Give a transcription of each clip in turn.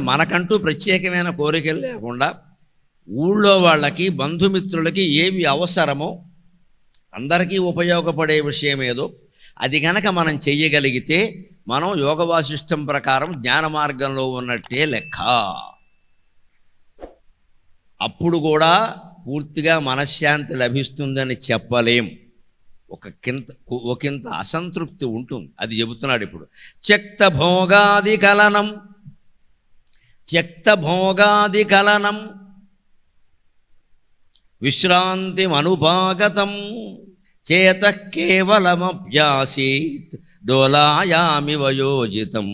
మనకంటూ ప్రత్యేకమైన కోరికలు లేకుండా ఊళ్ళో వాళ్ళకి బంధుమిత్రులకి ఏవి అవసరమో అందరికీ ఉపయోగపడే విషయం ఏదో అది గనక మనం చెయ్యగలిగితే మనం యోగ వాసిష్టం ప్రకారం జ్ఞాన మార్గంలో ఉన్నట్టే లెక్క. అప్పుడు కూడా పూర్తిగా మనశ్శాంతి లభిస్తుందని చెప్పలేం. ఒకంత అసంతృప్తి ఉంటుంది. అది చెబుతున్నాడు ఇప్పుడు. త్యక్త భోగాది కలనం విశ్రాంతిమనుపాగతం చేతః కేవలమప్యాసీత్ డోలాయామివ యోజితం.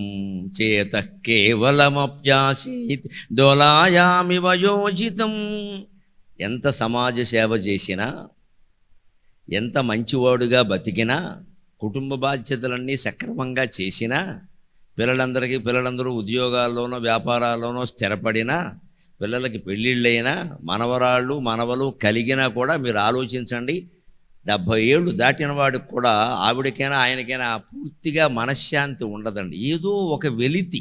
చేతః కేవలమప్యాసీత్ డోలాయామివ యోజితం. ఎంత సమాజ సేవ చేసినా, ఎంత మంచివాడుగా బతికినా, కుటుంబ బాధ్యతలన్నీ సక్రమంగా చేసినా, పిల్లలందరూ ఉద్యోగాల్లోనో వ్యాపారాల్లోనో స్థిరపడినా, పిల్లలకి పెళ్ళిళ్ళైనా, మనవరాళ్ళు మనవలు కలిగినా కూడా మీరు ఆలోచించండి, 70 ఏళ్ళు దాటిన వాడికి కూడా ఆవిడకైనా ఆయనకైనా పూర్తిగా మనశ్శాంతి ఉండదండి. ఏదో ఒక వెలితి,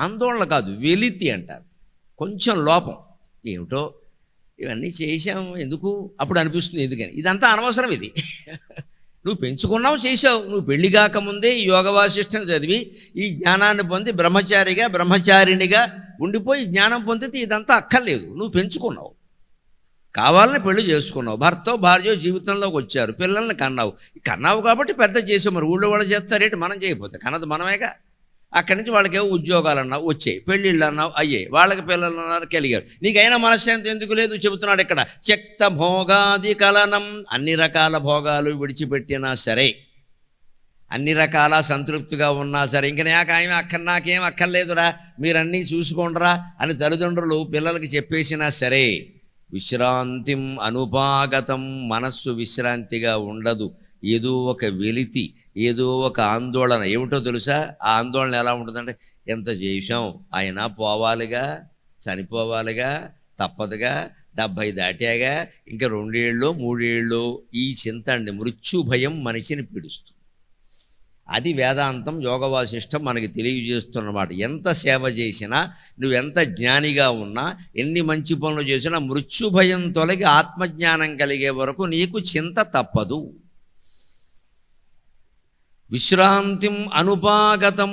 ఆందోళన కాదు వెలితి అంటారు, కొంచెం లోపం. ఏమిటో ఇవన్నీ చేసాం ఎందుకు అప్పుడు అనిపిస్తుంది, ఎందుకని ఇదంతా అనవసరం. ఇది నువ్వు పెంచుకున్నావు, చేసావు. నువ్వు పెళ్లి కాకముందే ఈ యోగ వాసిష్టం చదివి ఈ జ్ఞానాన్ని పొంది బ్రహ్మచారినిగా ఉండిపోయి జ్ఞానం పొందితే ఇదంతా అక్కర్లేదు. నువ్వు పెంచుకున్నావు, కావాలని పెళ్లి చేసుకున్నావు, భర్త భార్య జీవితంలోకి వచ్చారు, పిల్లల్ని కన్నావు కాబట్టి పెద్ద చేసావు. మరి ఊళ్ళో వాళ్ళు చేస్తారేంటి, మనం చేయకపోతే? కన్నది మనమేగా. అక్కడి నుంచి వాళ్ళకేవో ఉద్యోగాలు అన్నావు వచ్చాయి, పెళ్ళిళ్ళు అన్నావు అయ్యాయి, వాళ్ళకి పిల్లలు అన్నారు కలిగారు. నీకైనా మనశ్శాంతి ఎందుకు లేదు చెబుతున్నాడు ఇక్కడ. త్యక్త భోగాది కలనం. అన్ని రకాల భోగాలు విడిచిపెట్టినా సరే, అన్ని రకాల సంతృప్తిగా ఉన్నా సరే, ఇంక నాకేం అక్కర్లేదురా, మీరన్నీ చూసుకోండిరా అని తల్లిదండ్రులు పిల్లలకి చెప్పేసినా సరే, విశ్రాంతిం అనుపాగతం. మనస్సు విశ్రాంతిగా ఉండదు. ఏదో ఒక వెలితి, ఏదో ఒక ఆందోళన. ఏమిటో తెలుసా ఆ ఆందోళన ఎలా ఉంటుందంటే, ఎంత చేసాం అయినా పోవాలిగా, చనిపోవాలిగా, తప్పదుగా, 70 దాటాగా, ఇంకా 2 ఏళ్ళు 3 ఏళ్ళు. ఈ చింత అండి, మృత్యు భయం మనిషిని పీడిస్తుంది. అది వేదాంతం యోగ వాసిష్టం మనకి తెలియజేస్తున్నమాట. ఎంత సేవ చేసినా, నువ్వెంత జ్ఞానిగా ఉన్నా, ఎన్ని మంచి పనులు చేసినా మృత్యు భయం తొలగి ఆత్మజ్ఞానం కలిగే వరకు నీకు చింత తప్పదు. విశ్రాంతిం అనుపాగతం.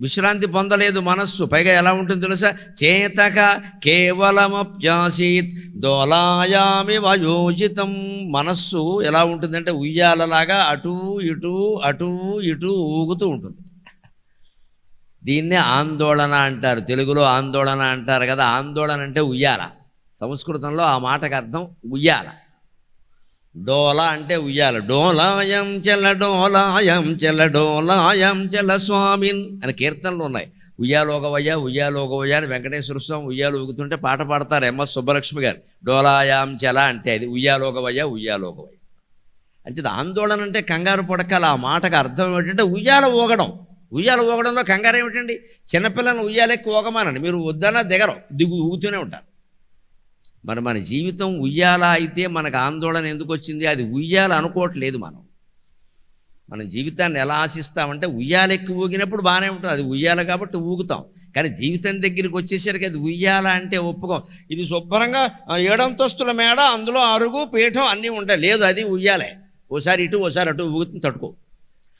విశ్రాంతి పొందలేదు మనస్సు. పైగా ఎలా ఉంటుంది తెలుసా? చేతక కేవలమప్యాసీత్ దోలాయామివ యోజితం. మనస్సు ఎలా ఉంటుందంటే ఉయ్యాలలాగా అటూ ఇటూ ఊగుతూ ఉంటుంది. దీన్నే ఆందోళన అంటారు. తెలుగులో ఆందోళన అంటారు కదా. ఆందోళన అంటే ఉయ్యాల. సంస్కృతంలో ఆ మాటకు అర్థం ఉయ్యాల. డోల అంటే ఉయ్యాల. డోలాయం చెల స్వామిన్ అని కీర్తనలు ఉన్నాయి. ఉయ్యాలోగవయ్య అని వెంకటేశ్వర స్వామి ఉయ్యాలు ఊగుతుంటే పాట పాడతారు ఎంఎస్ సుబ్బలక్ష్మి గారు. డోలాయాం చెల అంటే అది ఉయ్యాలోగవయ్య. అంటే ఆందోళన అంటే కంగారు పడకాల. ఆ మాటకు అర్థం ఏమిటంటే ఉయ్యాల ఊగడంలో కంగారు ఏమిటండి? చిన్నపిల్లలను ఉయ్యాలెక్కి ఊగమానండి, మీరు వద్దన్నా ఊగుతూనే ఉంటారు. మరి మన జీవితం ఉయ్యాల అయితే మనకు ఆందోళన ఎందుకు వచ్చింది? అది ఉయ్యాల అనుకోవట్లేదు. మన జీవితాన్ని ఎలా ఆశిస్తామంటే ఉయ్యాలెక్కి ఊగినప్పుడు బాగానే ఉంటుంది, అది ఉయ్యాల కాబట్టి ఊగుతాం. కానీ జీవితం దగ్గరికి వచ్చేసరికి అది ఉయ్యాల అంటే ఒప్పుకోం. ఇది శుభ్రంగా 7 అంతస్తుల మేడ, అందులో అరుగు పీఠం అన్నీ ఉంటాయి. లేదు, అది ఉయ్యాలే. ఓసారి ఇటు ఓసారి అటు ఊగుతుంది, తట్టుకో.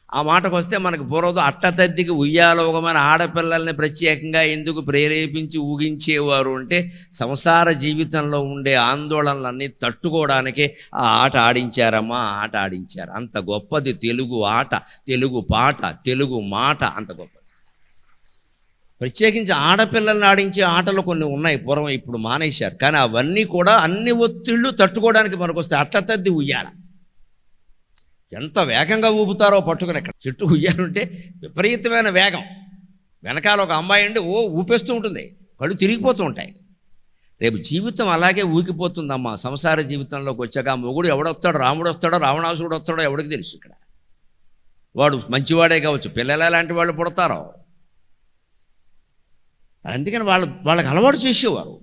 ఆ మాటకు వస్తే మనకు పూర్వదు అట్టతద్దికి ఉయ్యాల ఊగమని ఆడపిల్లల్ని ప్రత్యేకంగా ఎందుకు ప్రేరేపించి ఊగించేవారు అంటే, సంసార జీవితంలో ఉండే ఆందోళనలన్నీ తట్టుకోవడానికే ఆ ఆట ఆడించారమ్మా. ఆ ఆట ఆడించారు. అంత గొప్పది తెలుగు ఆట, తెలుగు పాట, తెలుగు మాట అంత గొప్పది. ప్రత్యేకించి ఆడపిల్లల్ని ఆడించే ఆటలు కొన్ని ఉన్నాయి పూర్వం, ఇప్పుడు మానేశారు. కానీ అవన్నీ కూడా అన్ని ఒత్తిళ్ళు తట్టుకోవడానికి మనకు వస్తాయి. అట్టతద్ది ఉయ్యాల. ఎంత వేగంగా ఊపుతారో పట్టుకుని. ఎక్కడ చెట్టు ఉయ్యాలంటే విపరీతమైన వేగం. వెనకాల ఒక అమ్మాయి అండి ఊపేస్తూ ఉంటుంది, కళ్ళు తిరిగిపోతూ ఉంటాయి. రేపు జీవితం అలాగే ఊగిపోతుందమ్మా. సంసార జీవితంలోకి వచ్చాక ఆ మొగుడు ఎవడొస్తాడో, రాముడు వస్తాడో రావణాసురుడు వస్తాడో ఎవడికి తెలుసు. ఇక్కడ వాడు మంచివాడే కావచ్చు, పిల్లలు ఎలాంటి వాళ్ళు పుడతారో. అందుకని వాళ్ళకి అలవాటు చేసేవారు.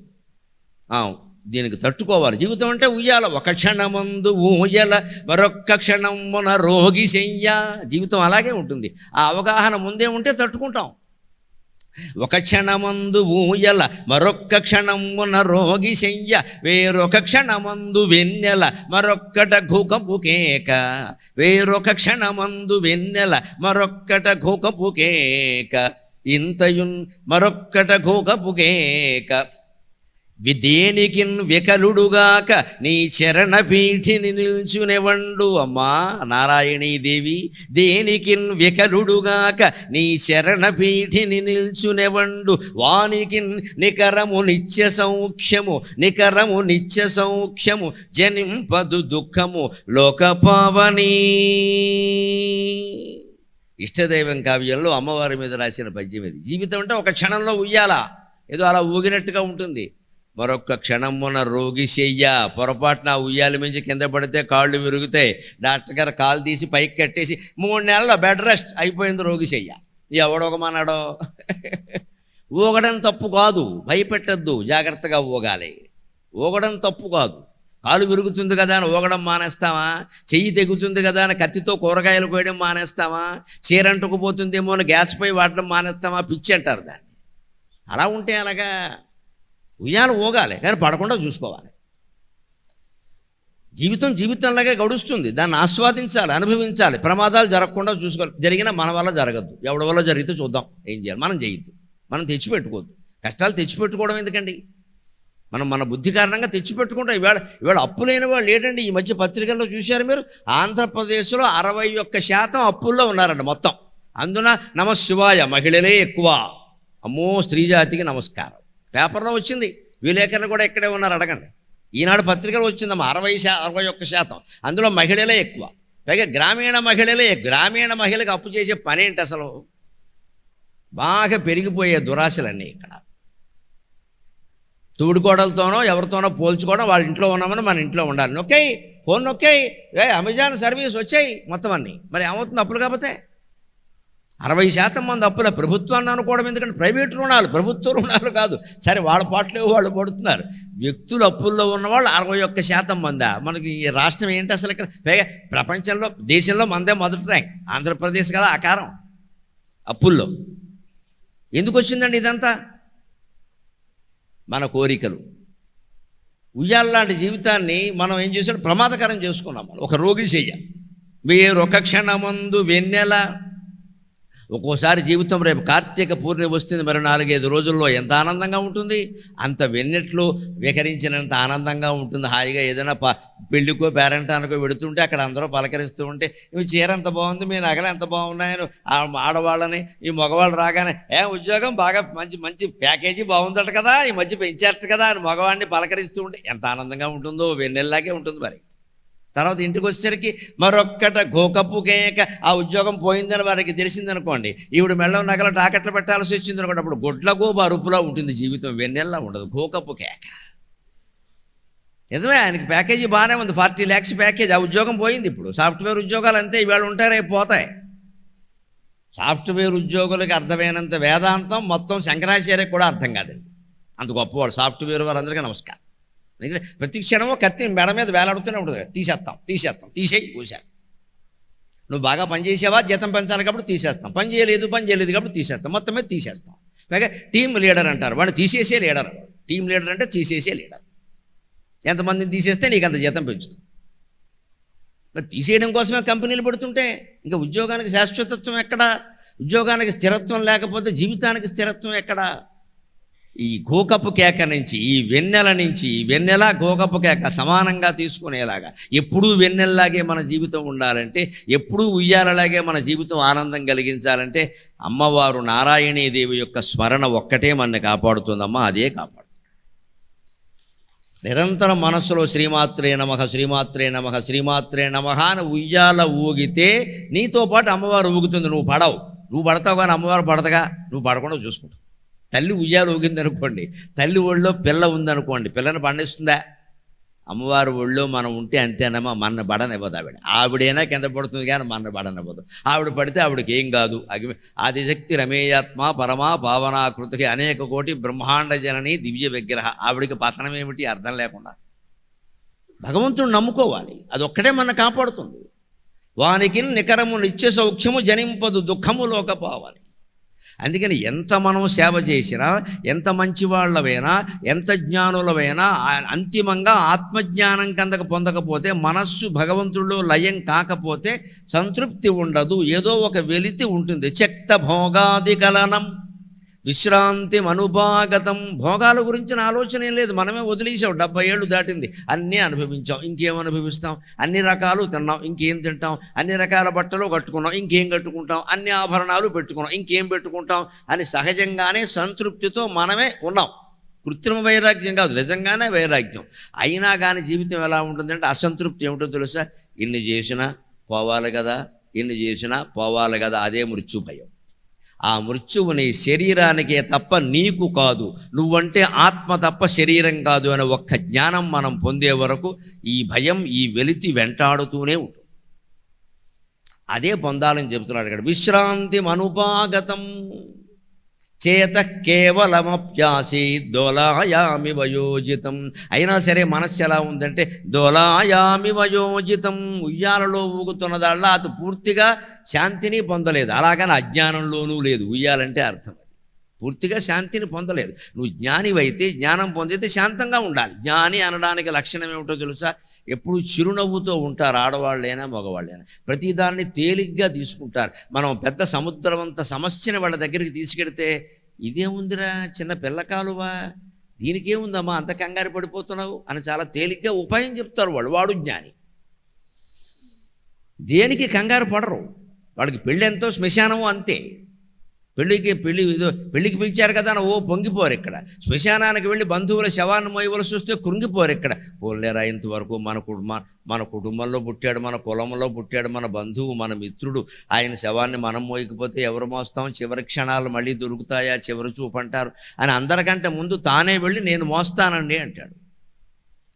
దీనికి తట్టుకోవాలి. జీవితం అంటే ఉయ్యాల. ఒక క్షణమందు ఊయల మరొక్క క్షణమున రోగి శయ్య. జీవితం అలాగే ఉంటుంది. ఆ అవగాహన ముందే ఉంటే తట్టుకుంటాం. ఒక క్షణమందు ఊయల మరొక్క క్షణమున రోగి శయ్య వేరొక క్షణమందు వెన్నెల మరొక్కట ఘూకపు కేక వేరొక క్షణమందు వెన్నెల మరొక్కట ఘూకపు కేక ఇంతయున్ మరొక్కట ఘూకపు కేక దేనికిన్ వికలుడుగాక నీ చరణ పీఠిని నిల్చునెవండు. అమ్మా నారాయణీదేవి, దేనికిన్ వికలుడుగాక నీ చరణ పీఠిని నిల్చునెవండు. వానికిన్ నికరము నిత్య సౌఖ్యము నికరము నిత్య సౌఖ్యము జనింపదు దుఃఖము లోకపావని. ఇష్టదైవం కావ్యంలో అమ్మవారి మీద రాసిన పద్యం ఇది. జీవితం అంటే ఒక క్షణంలో ఉయ్యాల, ఏదో అలా ఊగినట్టుగా ఉంటుంది. మరొక్క క్షణమున రోగి చెయ్య, పొరపాటున ఉయ్యాల మించి కింద పడితే కాళ్ళు విరుగుతాయి. డాక్టర్ గారు కాలు తీసి పైకి కట్టేసి 3 నెలల బెడ్ రెస్ట్ అయిపోయింది రోగి చెయ్య. ఎవడొకమన్నాడో. ఊగడం తప్పు కాదు, భయపెట్టద్దు, జాగ్రత్తగా ఊగాలి. ఊగడం తప్పు కాదు. కాలు విరుగుతుంది కదా అని ఊగడం మానేస్తామా? చెయ్యి తెగుతుంది కదా అని కత్తితో కూరగాయలు కోయడం మానేస్తామా? చీరంటుకుపోతుందేమో అని గ్యాస్ పై వాడడం మానేస్తామా? పిచ్చి అంటారు దాన్ని. అలా ఉంటే అలాగా ఉయ్యాలు ఊగాలి, కానీ పడకుండా చూసుకోవాలి. జీవితంలాగే గడుస్తుంది, దాన్ని ఆస్వాదించాలి, అనుభవించాలి. ప్రమాదాలు జరగకుండా చూసుకోవాలి. జరిగినా మన వల్ల జరగద్దు, ఎవడి వల్ల జరిగితే చూద్దాం ఏం చేయాలి. మనం చేయొద్దు, మనం తెచ్చిపెట్టుకోవద్దు. కష్టాలు తెచ్చిపెట్టుకోవడం ఎందుకండి? మనం మన బుద్ధి కారణంగా తెచ్చిపెట్టుకుంటాం. ఇవాళ అప్పు లేని వాళ్ళు ఏంటండి? ఈ మధ్య పత్రికల్లో చూశారు మీరు, ఆంధ్రప్రదేశ్లో 61% అప్పుల్లో ఉన్నారండి మొత్తం. అందున నమశివాయ మహిళలే ఎక్కువ. అమ్మో, స్త్రీ జాతికి నమస్కారం. పేపర్లో వచ్చింది, విలేకరులు కూడా ఇక్కడే ఉన్నారు, అడగండి. ఈనాడు పత్రికలు వచ్చిందమ్మా. 61%, అందులో మహిళలే ఎక్కువ. పైగా గ్రామీణ మహిళలకు అప్పు చేసే పని ఏంటి అసలు? బాగా పెరిగిపోయే దురాశలన్నీ ఇక్కడ. తోడుకోడలతోనో ఎవరితోనో పోల్చుకోవడం, వాళ్ళ ఇంట్లో ఉన్నామని మన ఇంట్లో ఉండాలి. నొక్కాయి ఫోన్, నొక్కాయి అమెజాన్ సర్వీస్ వచ్చాయి మొత్తం అన్నీ. మరి ఏమవుతుంది అప్పులు కాకపోతే? 60% మంది అప్పుల. ప్రభుత్వాన్ని అనుకోవడం ఎందుకంటే ప్రైవేట్ రుణాలు, ప్రభుత్వ రుణాలు కాదు. సరే, వాళ్ళ పాటలు వాళ్ళు పడుతున్నారు. వ్యక్తులు అప్పుల్లో ఉన్నవాళ్ళు 61% మందా? మనకి ఈ రాష్ట్రం ఏంటి అసలు? ఇక్కడ పైగా ప్రపంచంలో, దేశంలో మనదే మొదటి ర్యాంక్. ఆంధ్రప్రదేశ్ కదా ఆకారం అప్పుల్లో. ఎందుకు వచ్చిందండి ఇదంతా? మన కోరికలు. ఉయ్యాల్లాంటి జీవితాన్ని మనం ఏం చేసాం? ప్రమాదకరం చేసుకున్నాం. ఒక రోగి చెయ్య వేరొక క్షణమందు వెన్నెల. ఒక్కోసారి జీవితం రేపు కార్తీక పూర్ణిమ వస్తుంది, మరి 4-5 రోజుల్లో ఎంత ఆనందంగా ఉంటుంది. అంత వెన్నెట్లు వికరించినంత ఆనందంగా ఉంటుంది. హాయిగా ఏదైనా పెళ్ళికో పేరెంటానికో వెడుతుంటే అక్కడ అందరూ పలకరిస్తూ ఉంటే, ఇవి చీర ఎంత బాగుంది, మీ నగలు ఎంత బాగున్నాయని ఆడవాళ్ళని, ఈ మగవాళ్ళు రాగానే ఉద్యోగం బాగా మంచి ప్యాకేజీ బాగుందట కదా, ఈ మధ్య పెంచారట కదా అని మగవాడిని పలకరిస్తూ ఉంటే ఎంత ఆనందంగా ఉంటుందో. వెన్నెల్లాగే ఉంటుంది. మరి తర్వాత ఇంటికి వచ్చేసరికి మరొక్కట ఘోకపు కేక. ఆ ఉద్యోగం పోయిందని వారికి తెలిసిందనుకోండి, ఈవిడ మెళ్ళ నగల టాకెట్లు పెట్టాల్సి వచ్చింది అనుకోండి, అప్పుడు గొడ్లగోబు అరుపులా ఉంటుంది జీవితం, వెన్నెల్లా ఉండదు. ఘోకపు కేక. నిజమే, ఆయనకి ప్యాకేజీ బాగానే ఉంది, 40 lakhs ప్యాకేజ్. ఆ ఉద్యోగం పోయింది. ఇప్పుడు సాఫ్ట్వేర్ ఉద్యోగాలు అంతే, ఇవాళ ఉంటారే పోతాయి. సాఫ్ట్వేర్ ఉద్యోగులకి అర్థమైనంత వేదాంతం మొత్తం శంకరాచార్యకి కూడా అర్థం కాదండి. అంత గొప్పవాడు సాఫ్ట్వేర్ వారు. అందరికీ నమస్కారం. ఎందుకంటే ప్రతి క్షణమో కత్తి మెడ మీద వేలాడుతూనే ఉంటుంది. తీసేస్తాం తీసేయి కూసారు. నువ్వు బాగా పనిచేసావా, జీతం పెంచాలి కాబట్టి తీసేస్తాం. పని చేయలేదు కాబట్టి తీసేస్తాం. మొత్తం మీద తీసేస్తాం. పైగా టీమ్ లీడర్ అంటారు, వాడిని తీసేసే లీడర్. టీమ్ లీడర్ అంటే తీసేసే లీడర్. ఎంతమందిని తీసేస్తే నీకు అంత జీతం పెంచుతాం. మరి తీసేయడం కోసమే కంపెనీలు పడుతుంటే ఇంకా ఉద్యోగానికి శాశ్వతత్వం ఎక్కడా? ఉద్యోగానికి స్థిరత్వం లేకపోతే జీవితానికి స్థిరత్వం ఎక్కడా? ఈ ఘోకపు కేక నుంచి, ఈ వెన్నెల నుంచి, వెన్నెల ఘోకపు కేక సమానంగా తీసుకునేలాగా ఎప్పుడూ వెన్నెల్లాగే మన జీవితం ఉండాలంటే, ఎప్పుడూ ఉయ్యాలలాగే మన జీవితం ఆనందం కలిగించాలంటే అమ్మవారు నారాయణీదేవి యొక్క స్మరణ ఒక్కటే మనని కాపాడుతుందమ్మా. అదే కాపాడు. నిరంతరం మనస్సులో శ్రీమాత్రే నమః శ్రీమాత్రే నమః శ్రీమాత్రే నమః అని ఉయ్యాల ఊగితే నీతో పాటు అమ్మవారు ఊగుతుంది. నువ్వు పడతావు కానీ అమ్మవారు పడతగా, నువ్వు పడకుండా చూసుకుంటావు. తల్లి ఉయ్యాలు ఊగిందనుకోండి, తల్లి ఒళ్ళో పిల్ల ఉందనుకోండి, పిల్లని పండిస్తుందా? అమ్మవారి ఒళ్ళో మనం ఉంటే అంతేనమ్మా, మన బడనివ్వదు ఆవిడ. ఆవిడైనా కింద పడుతుంది కానీ మన బడనివ్వదు. ఆవిడ పడితే ఆవిడకి ఏం కాదు. ఆదిశక్తి రమేయాత్మ పరమా భావనాకృతికి అనేక కోటి బ్రహ్మాండ జనని దివ్య విగ్రహ. ఆవిడికి పతనం ఏమిటి అర్థం లేకుండా? భగవంతుడు నమ్ముకోవాలి, అదొక్కటే మన కాపాడుతుంది. వానికి నికరము నిత్య సౌఖ్యము జనింపదు దుఃఖము లోకపావని. అందుకని ఎంత మనం సేవ చేసినా, ఎంత మంచి వాళ్ళమైనా, ఎంత జ్ఞానులమైనా అంతిమంగా ఆత్మజ్ఞానం కిందకు పొందకపోతే, మనస్సు భగవంతుడిలో లయం కాకపోతే సంతృప్తి ఉండదు. ఏదో ఒక వెలితి ఉంటుంది. త్యక్త భోగాది కలనం విశ్రాంతి అనుపాగతం. భోగాల గురించిన ఆలోచన ఏం లేదు, మనమే వదిలేసాం. 70 ఏళ్ళు దాటింది, అన్నీ అనుభవించాం, ఇంకేం అనుభవిస్తాం? అన్ని రకాలు తిన్నాం, ఇంకేం తింటాం? అన్ని రకాల బట్టలు కట్టుకున్నాం, ఇంకేం కట్టుకుంటాం? అన్ని ఆభరణాలు పెట్టుకున్నాం, ఇంకేం పెట్టుకుంటాం అని సహజంగానే సంతృప్తితో మనమే ఉన్నాం. కృత్రిమ వైరాగ్యం కాదు, నిజంగానే వైరాగ్యం. అయినా కానీ జీవితం ఎలా ఉంటుందంటే అసంతృప్తి ఏమిటో తెలుసా? ఇన్ని చేసినా పోవాలి కదా, ఇన్ని చేసినా పోవాలి కదా, అదే మృత్యు భయం. ఆ మృత్యువు నీ శరీరానికే తప్ప నీకు కాదు, నువ్వంటే ఆత్మ తప్ప శరీరం కాదు అనే ఒక్క జ్ఞానం మనం పొందే వరకు ఈ భయం, ఈ వెలితి వెంటాడుతూనే ఉంటుంది. అదే పొందాలని చెబుతున్నాడు ఇక్కడ. విశ్రాంతి అనుపాగతం చేత కేవలమప్యాసి దోలాయామి వయోజితం. అయినా సరే మనస్సు ఎలా ఉందంటే దోలాయామి వయోజితం. ఉయ్యాలలో ఊగుతున్నదాళ్ళ అది పూర్తిగా శాంతిని పొందలేదు, అలాగని అజ్ఞానంలోనూ లేదు. ఉయ్యాలంటే అర్థం అది పూర్తిగా శాంతిని పొందలేదు. నువ్వు జ్ఞానివైతే, జ్ఞానం పొందితే శాంతంగా ఉండాలి. జ్ఞాని అనడానికి లక్షణం ఏమిటో తెలుసా? ఎప్పుడు చిరునవ్వుతో ఉంటారు, ఆడవాళ్ళైనా మగవాళ్ళైనా. ప్రతిదాన్ని తేలిగ్గా తీసుకుంటారు. మనం పెద్ద సముద్రవంత సమస్యని వాళ్ళ దగ్గరికి తీసుకెడితే, ఇదేముందిరా చిన్న పిల్లకాలువా, దీనికేముందమ్మా అంత కంగారు పడిపోతున్నావు అని చాలా తేలిగ్గా ఉపాయం చెప్తారు వాళ్ళు. వాడు జ్ఞాని. దేనికి కంగారు పడరు. వాడికి పెళ్ళి ఎంతో, శ్మశానము అంతే. పెళ్ళికి పిలిచారు కదా అని పొంగిపోరు ఇక్కడ. శ్మశానానికి వెళ్ళి బంధువుల శవాన్ని మోయవలసి వస్తే కృంగిపోరు ఇక్కడ. పోలేరా, ఇంతవరకు మన కుటుంబంలో పుట్టాడు, మన కులంలో పుట్టాడు, మన బంధువు, మన మిత్రుడు, ఆయన శవాన్ని మనం మోయకపోతే ఎవరు మోస్తాం? చివరి క్షణాలు మళ్ళీ దొరుకుతాయా, చివరి చూపు అంటారు అని అందరికంటే ముందు తానే వెళ్ళి నేను మోస్తానండి అంటాడు.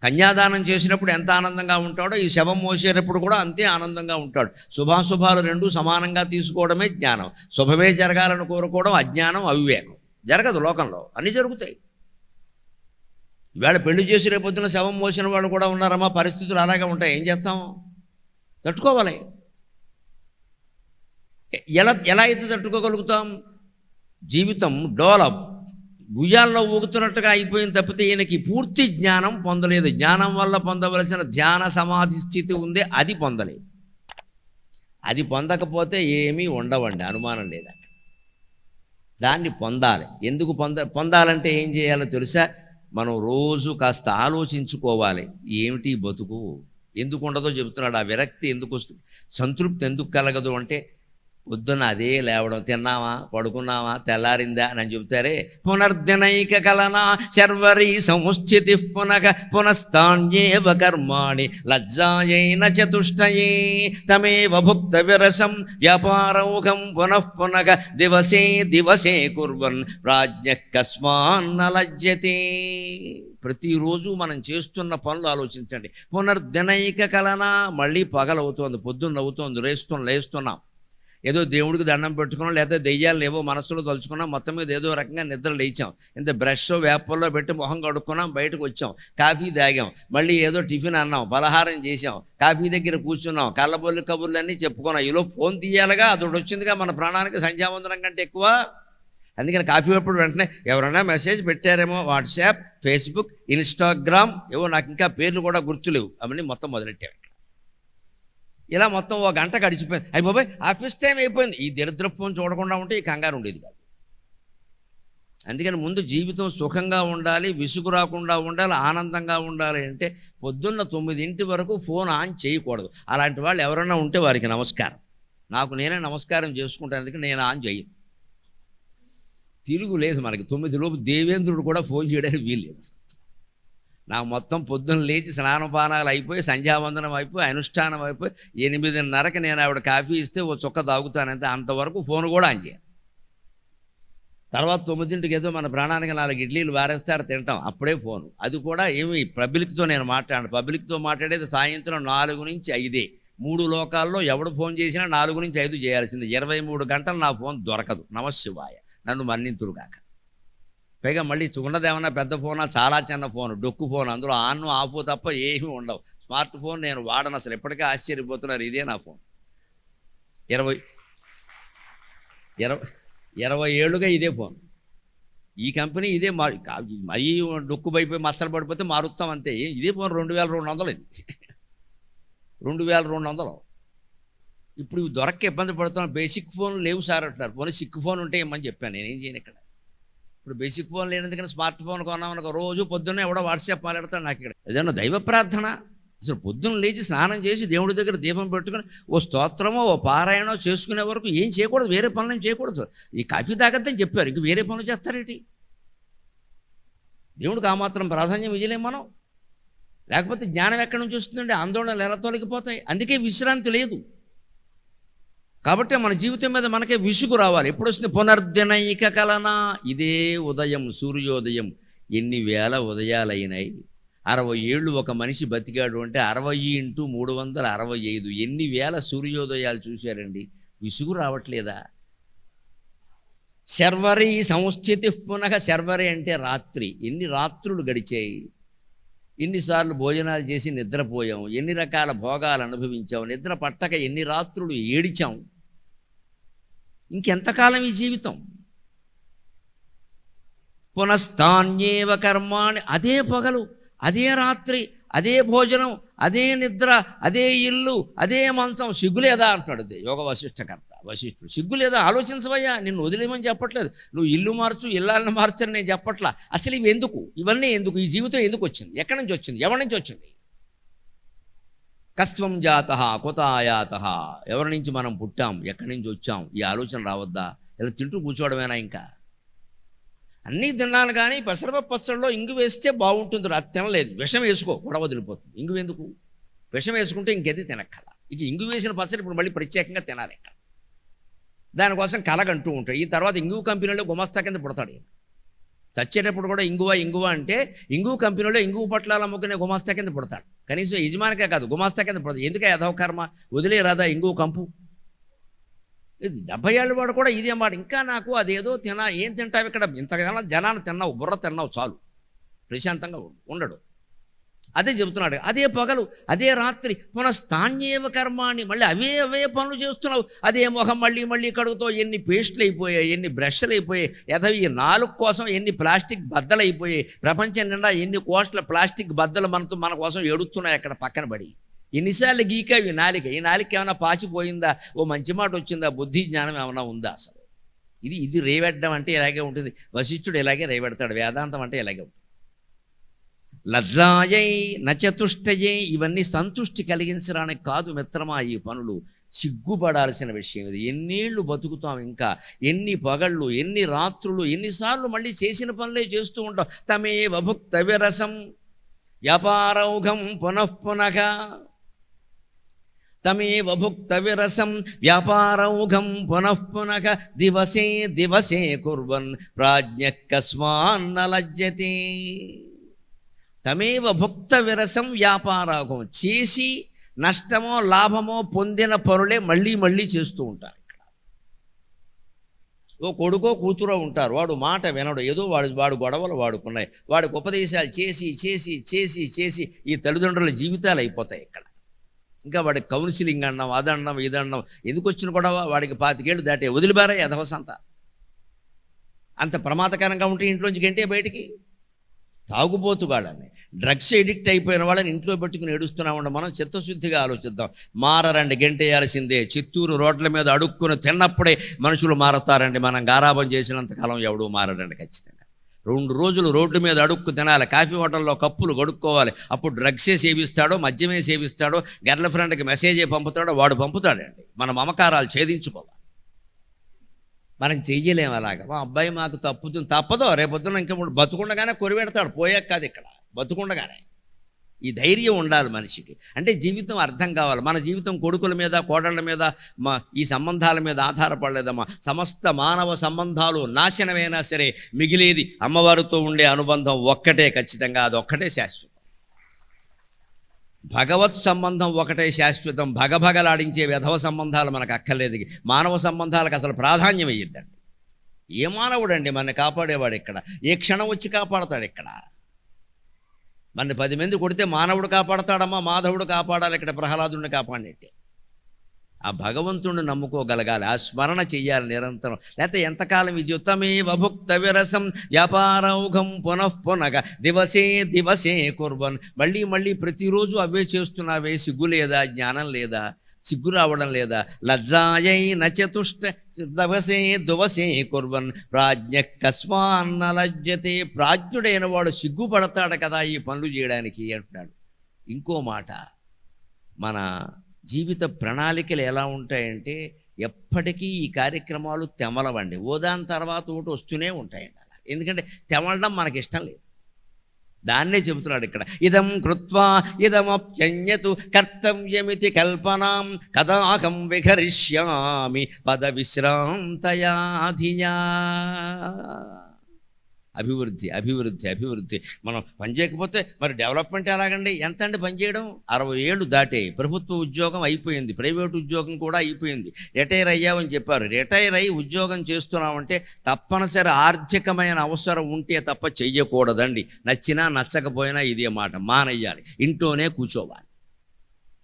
కన్యాదానం చేసినప్పుడు ఎంత ఆనందంగా ఉంటాడో, ఈ శవం మోసేటప్పుడు కూడా అంతే ఆనందంగా ఉంటాడు. శుభాశుభాలు రెండూ సమానంగా తీసుకోవడమే జ్ఞానం. శుభమే జరగాలని కోరుకోవడం అజ్ఞానం, అవివేకం. జరగదు, లోకంలో అన్నీ జరుగుతాయి. ఇవాళ పెళ్లి చేసి రేపొద్దున శవం మోసిన వాళ్ళు కూడా ఉన్నారమ్మా. పరిస్థితులు అలాగే ఉంటాయి, ఏం చేస్తాం? తట్టుకోవాలి. ఎలా అయితే తట్టుకోగలుగుతాం? జీవితం డెవలప్ గుయ్యాల్లో ఊగుతున్నట్టుగా అయిపోయింది తప్పితే ఈయనకి పూర్తి జ్ఞానం పొందలేదు. జ్ఞానం వల్ల పొందవలసిన ధ్యాన సమాధి స్థితి ఉంది, అది పొందలేదు. అది పొందకపోతే ఏమీ ఉండవండి, అనుమానం లేదా. దాన్ని పొందాలి. ఎందుకు పొందాలంటే ఏం చేయాలో తెలుసా? మనం రోజు కాస్త ఆలోచించుకోవాలి. ఏమిటి బతుకు, ఎందుకు ఉండదో చెబుతున్నాడు. ఆ విరక్తి ఎందుకు వస్తుంది, సంతృప్తి ఎందుకు కలగదు అంటే, పొద్దున్న అదే లేవడం, తిన్నావా, పడుకున్నావా, తెల్లారిందా అని చెబుతారే. పునర్దినైక కలనా శర్వరీ సంస్థితి పునస్తాన్యేవ కర్మాణి లజ్జాయైన చతుష్టయే తమేవ భుక్త విరసం వ్యాపారౌఘం పునః దివసే దివసే కుర్వన్ ప్రాజ్ఞ కస్మాన్న లజ్జతే. ప్రతిరోజు మనం చేస్తున్న పనులు ఆలోచించండి. పునర్దినైక కలనా, మళ్ళీ పగలవుతోంది, పొద్దున్న అవుతోంది, లేస్తున్నాం. ఏదో దేవుడికి దండం పెట్టుకున్నాం, లేదా దెయ్యాలు ఏవో మనసులో తలుచుకున్నాం, మొత్తం మీద ఏదో రకంగా నిద్ర లేచాం. ఇంత బ్రష్ వేపల్లో పెట్టి మొహం కడుక్కున్నాం, బయటకు వచ్చాం, కాఫీ తాగాం, మళ్ళీ ఏదో టిఫిన్ అన్నాం, పలహారం చేసాం, కాఫీ దగ్గర కూర్చున్నాం, కళ్ళబొల్లి కబుర్లన్నీ చెప్పుకున్నాం. ఈలో ఫోన్ తీయాలిగా, అదొకటి వచ్చిందిగా మన ప్రాణానికి సంధ్యావందనం కంటే ఎక్కువ. అందుకని కాఫీ ఎప్పుడు వెంటనే ఎవరైనా మెసేజ్ పెట్టారేమో, వాట్సాప్, ఫేస్బుక్, ఇన్స్టాగ్రామ్, ఏవో నాకు ఇంకా పేర్లు కూడా గుర్తులేవు, అవన్నీ మొత్తం మొదలెట్టాం. ఇలా మొత్తం 1 గంట గడిచిపోయింది. అయ్యి బాబాయ్ ఆఫీస్ టైం అయిపోయింది. ఈ దరిద్ర ఫోన్ చూడకుండా ఉంటే ఈ కంగారు ఉండేది కాదు. అందుకని ముందు జీవితం సుఖంగా ఉండాలి, విసుగు రాకుండా ఉండాలి, ఆనందంగా ఉండాలి అంటే పొద్దున్న 9 వరకు ఫోన్ ఆన్ చేయకూడదు. అలాంటి వాళ్ళు ఎవరైనా ఉంటే వారికి నమస్కారం. నాకు నేనే నమస్కారం చేసుకుంటాను, నేను ఆన్ చేయను. తిరుగు లేదు మనకి. 9 లోపు దేవేంద్రుడు కూడా ఫోన్ చేయడానికి వీల్లేదు. నాకు మొత్తం పొద్దున్న లేచి స్నానపానాలు అయిపోయి, సంధ్యావందనం అయిపోయి, అనుష్ఠానం అయిపోయి 8:30కి నేను ఆవిడ కాఫీ ఇస్తే ఓ చుక్క తాగుతానంతే. అంతవరకు ఫోన్ కూడా ఆన్ చేయాలి. తర్వాత 9కి ఏదో మన ప్రాణానికి 4 ఇడ్లీలు వారేస్తారు, తింటాం, అప్పుడే ఫోను. అది కూడా ఏమి పబ్లిక్తో నేను మాట్లాడాను. పబ్లిక్తో మాట్లాడేది సాయంత్రం 4 నుంచి 5. 3 లోకాల్లో ఎవడు ఫోన్ చేసినా 4 నుంచి 5 చేయాల్సింది. 23 గంటలు నా ఫోన్ దొరకదు. నమశివాయ, నన్ను మన్నింతురుగాక. పైగా మళ్ళీ ఉన్నదేమన్నా పెద్ద ఫోనా, చాలా చిన్న ఫోను, డొక్కు ఫోన్, అందులో ఆన్ ఆఫ్ తప్ప ఏమీ ఉండవు. స్మార్ట్ ఫోన్ నేను వాడను అసలు. ఎప్పటికీ ఆశ్చర్యపోతున్నారు, ఇదే నా ఫోన్. 20 ఏళ్ళుగా ఇదే ఫోన్. ఈ కంపెనీ ఇదే మరీ డొక్కు పైపోయి మచ్చలు పడిపోతే మారుస్తాం అంతే. ఇదే ఫోన్ 2200 ఇది. 2200. ఇప్పుడు ఇవి దొరక్క ఇబ్బంది పడుతున్నాం. బేసిక్ ఫోన్ లేవు సార్ అంటున్నారు. పోనీ సిక్ ఫోన్ ఉంటే ఏమని చెప్పాను, నేనేం చేయను ఇక్కడ. ఇప్పుడు బేసిక్ ఫోన్ లేనందుకని స్మార్ట్ ఫోన్ కొన్నామనుకో, రోజు పొద్దున్నే ఎవడో వాట్సాప్ మాట్లాడతాడు నాకు ఇక్కడ. ఏదన్నా దైవ ప్రార్థన. అసలు పొద్దున్న లేచి స్నానం చేసి దేవుడి దగ్గర దీపం పెట్టుకుని ఓ స్తోత్రమో ఓ పారాయణో చేసుకునే వరకు ఏం చేయకూడదు, వేరే పనులు చేయకూడదు. ఈ కాఫీ తాగద్దని చెప్పారు, ఇంక వేరే పనులు చేస్తారేంటి? దేవుడికి ఆ మాత్రం ప్రాధాన్యం ఇవ్వలేం మనం. లేకపోతే జ్ఞానం ఎక్కడి నుంచి వస్తుందండి? ఆందోళనలు ఎలా తొలగిపోతాయి? అందుకే విశ్రాంతి లేదు. కాబట్టి మన జీవితం మీద మనకే విసుగు రావాలి. ఎప్పుడు వస్తుంది? పునర్దినైక కలన. ఇదే ఉదయం, సూర్యోదయం. ఎన్ని వేల ఉదయాలైనాయి. 60 ఏళ్ళు ఒక మనిషి బతికాడు అంటే 60 × 365. ఎన్ని వేల సూర్యోదయాలు చూశారండి. విసుగు రావట్లేదా? శర్వరి సంస్థితి పునః. శర్వరి అంటే రాత్రి. ఎన్ని రాత్రులు గడిచాయి, ఎన్నిసార్లు భోజనాలు చేసి నిద్రపోయాం, ఎన్ని రకాల భోగాలు అనుభవించాం, నిద్ర పట్టక ఎన్ని రాత్రులు ఏడిచాం. ఇంకెంతకాలం ఈ జీవితం? పునస్తాన్యేవ కర్మాణి. అదే పగలు, అదే రాత్రి, అదే భోజనం, అదే నిద్ర, అదే ఇల్లు, అదే మంచం. సిగ్గులేదా అంటున్నాడు యోగ వశిష్ఠకర్త. వశిష్ఠుడు, సిగ్గులేదా? ఆలోచించవయ్యా, నిన్ను వదిలేమని చెప్పట్లేదు. నువ్వు ఇల్లు మార్చు, ఇల్లాలను మార్చని నేను చెప్పట్లా. అసలు ఇవి ఎందుకు? ఇవన్నీ ఎందుకు? ఈ జీవితం ఎందుకు వచ్చింది? ఎక్కడి నుంచి వచ్చింది? ఎవరి నుంచి వచ్చింది? కస్త్వం జాతః కుత ఆయాతః. ఎవరి నుంచి మనం పుట్టాం, ఎక్కడి నుంచి వచ్చాం? ఈ ఆలోచన రావద్దా? ఇలా తింటూ కూర్చోవడమేనా? ఇంకా అన్నీ తిన్నాను కానీ పెసరపప్పు పచ్చడిలో ఇంగు వేస్తే బాగుంటుంది. అది తినలేదు, విషం వేసుకో, గొడవ వదిలిపోతుంది. ఇంగు ఎందుకు? విషం వేసుకుంటే ఇంకేది తినక్కల. ఇక ఇంగు వేసిన పచ్చడి ఇప్పుడు మళ్ళీ ప్రత్యేకంగా తినాలి ఇక్కడ. దానికోసం కలగంటూ ఉంటాయి. ఈ తర్వాత ఇంగు కంపెనీలో గుమస్తా కింద పుడతాడు. చచ్చేటప్పుడు కూడా ఇంగువ అంటే ఇంగు కంపెనీలో ఇంగు పట్లాలు అమ్ముకునే గుమస్తా కింద పుడతాడు. కనీసం యజమానికే కాదు, గుమస్తా కింద పుడతాడు. ఎందుకే అధవ కర్మ? వదిలేరాదా ఇంగు కంపు? 70 ఏళ్ళ వాడు కూడా ఇదే మాట. ఇంకా నాకు అదేదో ఏం తింటావు ఇక్కడ? ఇంతకాలం జనాన్ని తిన్నావు, బుర్ర తిన్నావు, చాలు, ప్రశాంతంగా ఉండడు. అదే చెబుతున్నాడు. అదే పగలు, అదే రాత్రి. పునస్తాన్యేవ కర్మాణి. మళ్ళీ అవే పనులు చేస్తున్నావు. అదే మొహం మళ్ళీ కడుగుతావు. ఎన్ని పేస్టులు అయిపోయాయి, ఎన్ని బ్రష్లు అయిపోయాయి. ఈ నాలుగు కోసం ఎన్ని ప్లాస్టిక్ బద్దలు అయిపోయాయి. ప్రపంచం నిండా ఎన్ని కోట్ల ప్లాస్టిక్ బద్దలు మన కోసం ఎడుతున్నాయి అక్కడ పక్కన పడి. ఎన్నిసార్లు గీకావి నాలిక. ఈ నాలిక ఏమైనా పాచిపోయిందా? ఓ మంచి మాట వచ్చిందా? బుద్ధి జ్ఞానం ఏమైనా ఉందా? అసలు ఇది రేవెట్టడం అంటే ఇలాగే ఉంటుంది. వశిష్ఠుడు ఇలాగే రేవెడతాడు. వేదాంతం అంటే ఇలాగే ఉంటుంది. లజ్జాయై నచతుష్టయే. ఇవన్నీ సంతుష్టి కలిగించడానికి కాదు మిత్రమా ఈ పనులు. సిగ్గుపడాల్సిన విషయం ఇది. ఎన్నేళ్ళు బతుకుతాం ఇంకా? ఎన్ని పగళ్ళు, ఎన్ని రాత్రులు, ఎన్నిసార్లు మళ్ళీ చేసిన పనులే చేస్తూ ఉంటాం. తమేవ భుక్త విరసం వ్యాపారౌఘం పునఃపునః. తమేవ భుక్త విరసం వ్యాపారౌఘం పునఃపునః. దివసే కుర్వన్ ప్రాజ్ఞః కస్మాన్న లజ్జతే. తమేవ భుక్త విరసం వ్యాపారౌఘం. చేసి నష్టమో లాభమో పొందిన పనులే మళ్ళీ చేస్తూ ఉంటారు ఇక్కడ. ఓ కొడుకో కూతురో ఉంటారు, వాడు మాట వినడు. ఏదో వాడు గొడవలు వాడుకున్నాయి. వాడికి ఉపదేశాలు చేసి ఈ తల్లిదండ్రుల జీవితాలు అయిపోతాయి ఇక్కడ. ఇంకా వాడికి కౌన్సిలింగ్ అన్నాం, అదన్నాం, ఇదన్నాం. ఎందుకు వచ్చిన గొడవ? వాడికి 25 ఏళ్ళు దాటే వదిలిపారా యధవసంతా. అంత ప్రమాదకరంగా ఉంటే ఇంట్లోంచి గంటే బయటికి. తాగుబోతుగాళ్ళని, డ్రగ్స్ ఎడిక్ట్ అయిపోయిన వాళ్ళని ఇంట్లో పెట్టుకుని ఏడుస్తున్నామంటే మనం చిత్తశుద్ధిగా ఆలోచిద్దాం. మారరండి, గంటేయాల్సిందే. చిత్తూరు రోడ్ల మీద అడుక్కుని తిన్నప్పుడే మనుషులు మారతారండి. మనం గారాబం చేసినంతకాలం ఎవడూ మారడండి ఖచ్చితంగా. 2 రోజులు రోడ్డు మీద అడుక్కు తినాలి. కాఫీ హోటల్లో కప్పులు గడుక్కోవాలి. అప్పుడు డ్రగ్సే సేవిస్తాడో, మద్యమే సేవిస్తాడో, గర్ల్ ఫ్రెండ్కి మెసేజే పంపుతాడో వాడు పంపుతాడండి. మన మమకారాలు ఛేదించుకోవాలి. మనం చెయ్యలేము అలాగా. మా అబ్బాయి మాకు తప్పదో రేపొద్దున ఇంకా బతుకుండగానే కొరివెడతాడు. పోయాక కాదు, ఇక్కడ బతుకుండగానే. ఈ ధైర్యం ఉండాలి మనిషికి. అంటే జీవితం అర్థం కావాలి. మన జీవితం కొడుకుల మీద, కోడళ్ళ మీద, ఈ సంబంధాల మీద ఆధారపడలేదమ్మా. సమస్త మానవ సంబంధాలు నాశనమైనా సరే మిగిలేది అమ్మవారితో ఉండే అనుబంధం ఒక్కటే ఖచ్చితంగా. అది ఒక్కటే శాశ్వతం. భగవత్ సంబంధం ఒకటే శాశ్వతం. భగభగలాడించే విధవ సంబంధాలు మనకు అక్కర్లేదు. మానవ సంబంధాలకు అసలు ప్రాధాన్యం ఇయ్యద్దండి. ఏ మానవుడండి మన కాపాడేవాడు ఇక్కడ? ఏ క్షణం వచ్చి కాపాడతాడు ఇక్కడ? మన 10 మంది కొడితే మానవుడు కాపాడతాడమ్మా, మాధవుడు కాపాడాలి ఇక్కడ. ప్రహ్లాదుడిని కాపాడినట్టే. ఆ భగవంతుడిని నమ్ముకోగలగాలి, ఆ స్మరణ చెయ్యాలి నిరంతరం. లేకపోతే ఎంతకాలం విద్యుత్తమేవ భుక్త విరసం వ్యాపారౌఘం పునఃపునగ దివసే దివసే కుర్వన్. మళ్ళీ మళ్ళీ ప్రతిరోజు అవే చేస్తున్నావే, సిగ్గు లేదా, జ్ఞానం లేదా, సిగ్గు రావడం లేదా? లజ్జాయై నచతుష్ట దవసే దువసే కుర్వన్ ప్రాజ్ఞ కస్మాన్న లజ్జతే. ప్రాజ్ఞుడైన వాడు సిగ్గుపడతాడు కదా ఈ పనులు చేయడానికి అంటున్నాడు. ఇంకో మాట, మన జీవిత ప్రణాళికలు ఎలా ఉంటాయంటే ఎప్పటికీ ఈ కార్యక్రమాలు తెమలవండి, ఓదాని తర్వాత ఒకటి వస్తూనే ఉంటాయండి అలా. ఎందుకంటే తెమలడం మనకి ఇష్టం లేదు. దాన్నే చెబుతున్నాడు ఇక్కడ, ఇదం కృత్వా ఇదమప్యన్యతు కర్తవ్యమితి కల్పనాం కదాహం విహరిష్యామి పద విశ్రాంతయా ధియా. అభివృద్ధి అభివృద్ధి అభివృద్ధి. మనం పనిచేయకపోతే మరి డెవలప్మెంట్ ఎలాగండి? ఎంత అండి పనిచేయడం? 60 ఏళ్ళు దాటే ప్రభుత్వ ఉద్యోగం అయిపోయింది, ప్రైవేట్ ఉద్యోగం కూడా అయిపోయింది, రిటైర్ అయ్యామని చెప్పారు. రిటైర్ అయ్యి ఉద్యోగం చేస్తున్నామంటే తప్పనిసరి ఆర్థికమైన అవసరం ఉంటే తప్ప చెయ్యకూడదండి. నచ్చినా నచ్చకపోయినా ఇదే మాట, మానయ్యాలి, ఇంట్లోనే కూర్చోవాలి.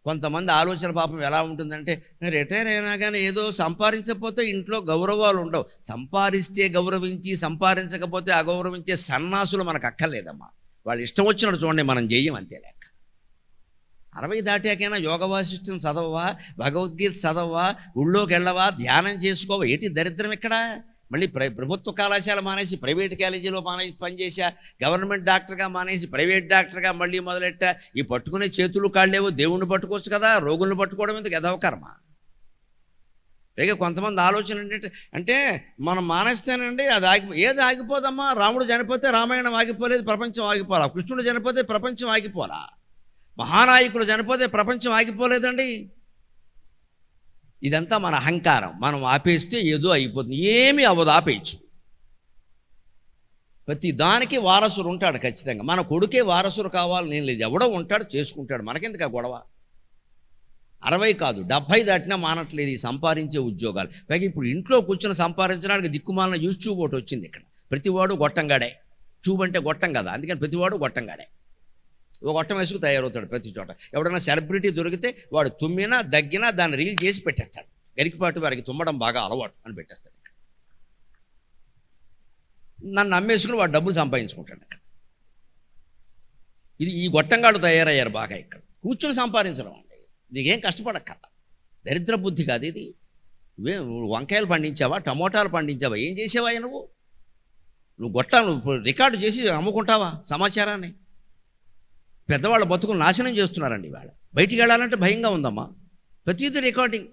కొంతమంది ఆలోచన పాపం ఎలా ఉంటుందంటే, రిటైర్ అయినా కానీ ఏదో సంపాదించకపోతే ఇంట్లో గౌరవాలు ఉండవు. సంపాదిస్తే గౌరవించి, సంపాదించకపోతే అగౌరవించే సన్నాసులు మనకు అక్కర్లేదమ్మా. వాళ్ళు ఇష్టం వచ్చినట్టు చూడండి, మనం చెయ్యం అంతే లెక్క. 60 దాటాకైనా యోగ వాసిష్టం చదవవా, భగవద్గీత చదవవా, ఊళ్ళోకి వెళ్ళవా, ధ్యానం చేసుకోవా? ఏంటి దరిద్రం ఇక్కడ? మళ్ళీ ప్రభుత్వ కళాశాల మానేసి ప్రైవేట్ కాలేజీలో మానేసి పనిచేసా, గవర్నమెంట్ డాక్టర్గా మానేసి ప్రైవేట్ డాక్టర్గా మళ్ళీ మొదలెట్టా. ఈ పట్టుకునే చేతులు కాళ్ళేవో దేవుణ్ణి పట్టుకోవచ్చు కదా, రోగుల్ని పట్టుకోవడం ఎందుకు? ఎదవకర్మ. పైగా కొంతమంది ఆలోచన ఏంటంటే, అంటే మనం మానేస్తేనండి అది ఏది ఆగిపోదమ్మా. రాముడు చనిపోతే రామాయణం ఆగిపోలేదు, ప్రపంచం ఆగిపోలా. కృష్ణుడు చనిపోతే ప్రపంచం ఆగిపోలా. మహానాయకులు చనిపోతే ప్రపంచం ఆగిపోలేదండి. ఇదంతా మన అహంకారం. మనం ఆపేస్తే ఏదో అయిపోతుంది, ఏమీ అవ్వదు, ఆపేయచ్చు. ప్రతి దానికి వారసుడు ఉంటాడు ఖచ్చితంగా. మన కొడుకే వారసుడు కావాలని నేను లేదు, ఎవడో ఉంటాడు, చేసుకుంటాడు, మనకెందుకు ఆ గొడవ? 60 కాదు 70 దాటినా మానట్లేదు ఈ సంపాదించే ఉద్యోగాలు. పైగా ఇప్పుడు ఇంట్లో కూర్చొని సంపాదించడానికి దిక్కుమాలిన యూట్యూబ్ ఒకటి వచ్చింది ఇక్కడ. ప్రతివాడు గొట్టంగాడే. ట్యూబ్ అంటే గొట్టం కదా, అందుకని ప్రతివాడు గొట్టంగాడే. ఓ గొట్టం వేసుకు తయారవుతాడు ప్రతి చోట. ఎవడన్నా సెలబ్రిటీ దొరికితే వాడు తుమ్మినా దగ్గినా దాన్ని రీల్ చేసి పెట్టేస్తాడు. గరికిపాటు వారికి తుమ్మడం బాగా అలవాటు అని పెట్టేస్తాడు. నన్ను నమ్మేసుకుని వాడు డబ్బులు సంపాదించుకుంటాడు అక్కడ. ఇది ఈ గొట్టంగాడు తయారయ్యారు బాగా ఇక్కడ. కూర్చొని సంపాదించడం అండి, నీకేం కష్టపడక్కర్ల. దరిద్ర బుద్ధి కాదు ఇది. వంకాయలు పండించావా, టమోటాలు పండించావా, ఏం చేసావా నువ్వు గొట్టాలు రికార్డు చేసి అమ్ముకుంటావా సమాచారాన్ని? పెద్దవాళ్ళ బతుకులు నాశనం చేస్తున్నారండి ఇవాళ. బయటికి వెళ్ళాలంటే భయంగా ఉందమ్మా. ప్రతిదీ రికార్డింగ్.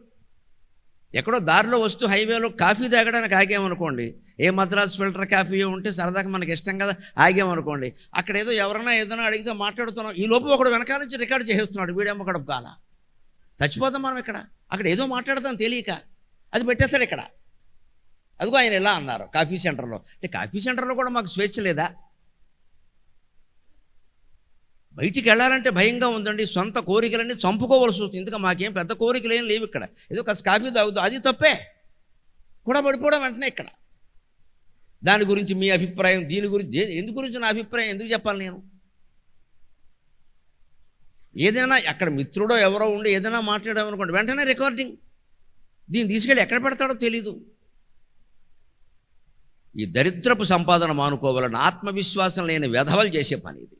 ఎక్కడో దారిలో వస్తూ హైవేలో కాఫీ తాగడానికి ఆగామనుకోండి, ఏ మద్రాస్ ఫిల్టర్ కాఫీ ఉంటే సరదాగా మనకి ఇష్టం కదా, ఆగామనుకోండి, అక్కడ ఏదో ఎవరైనా ఏదైనా అడిగితే మాట్లాడుతున్నాం, ఈ లోపు ఒకడు వెనకాల నుంచి రికార్డు చేసేస్తున్నాడు, వీడేమో కడుపు కాల. చచ్చిపోతాం మనం ఇక్కడ. అక్కడ ఏదో మాట్లాడతాం తెలియక, అది పెట్టేస్తాడు ఇక్కడ. అదిగో ఆయన ఎలా అన్నారు కాఫీ సెంటర్లో. అంటే కాఫీ సెంటర్లో కూడా మాకు స్వేచ్ఛ లేదా? బయటికి వెళ్ళాలంటే భయంగా ఉందండి. సొంత కోరికలన్నీ చంపుకోవలసి వస్తుంది. ఎందుకు మాకేం పెద్ద కోరికలు ఏం లేవు ఇక్కడ. ఏదో కాస్త కాఫీ తాగుతాం, అది తప్పే కూడా పడిపోవడం వెంటనే ఇక్కడ. దాని గురించి మీ అభిప్రాయం, దీని గురించి ఎందుకు గురించి నా అభిప్రాయం ఎందుకు చెప్పాలి నేను? ఏదైనా అక్కడ మిత్రుడో ఎవరో ఉండి ఏదైనా మాట్లాడామనుకోండి, వెంటనే రికార్డింగ్. దీన్ని తీసుకెళ్ళి ఎక్కడ పెడతాడో తెలీదు. ఈ దరిద్రపు సంపాదన మానుకోవాలని ఆత్మవిశ్వాసం లేని వెధవలు చేసే పని ఇది.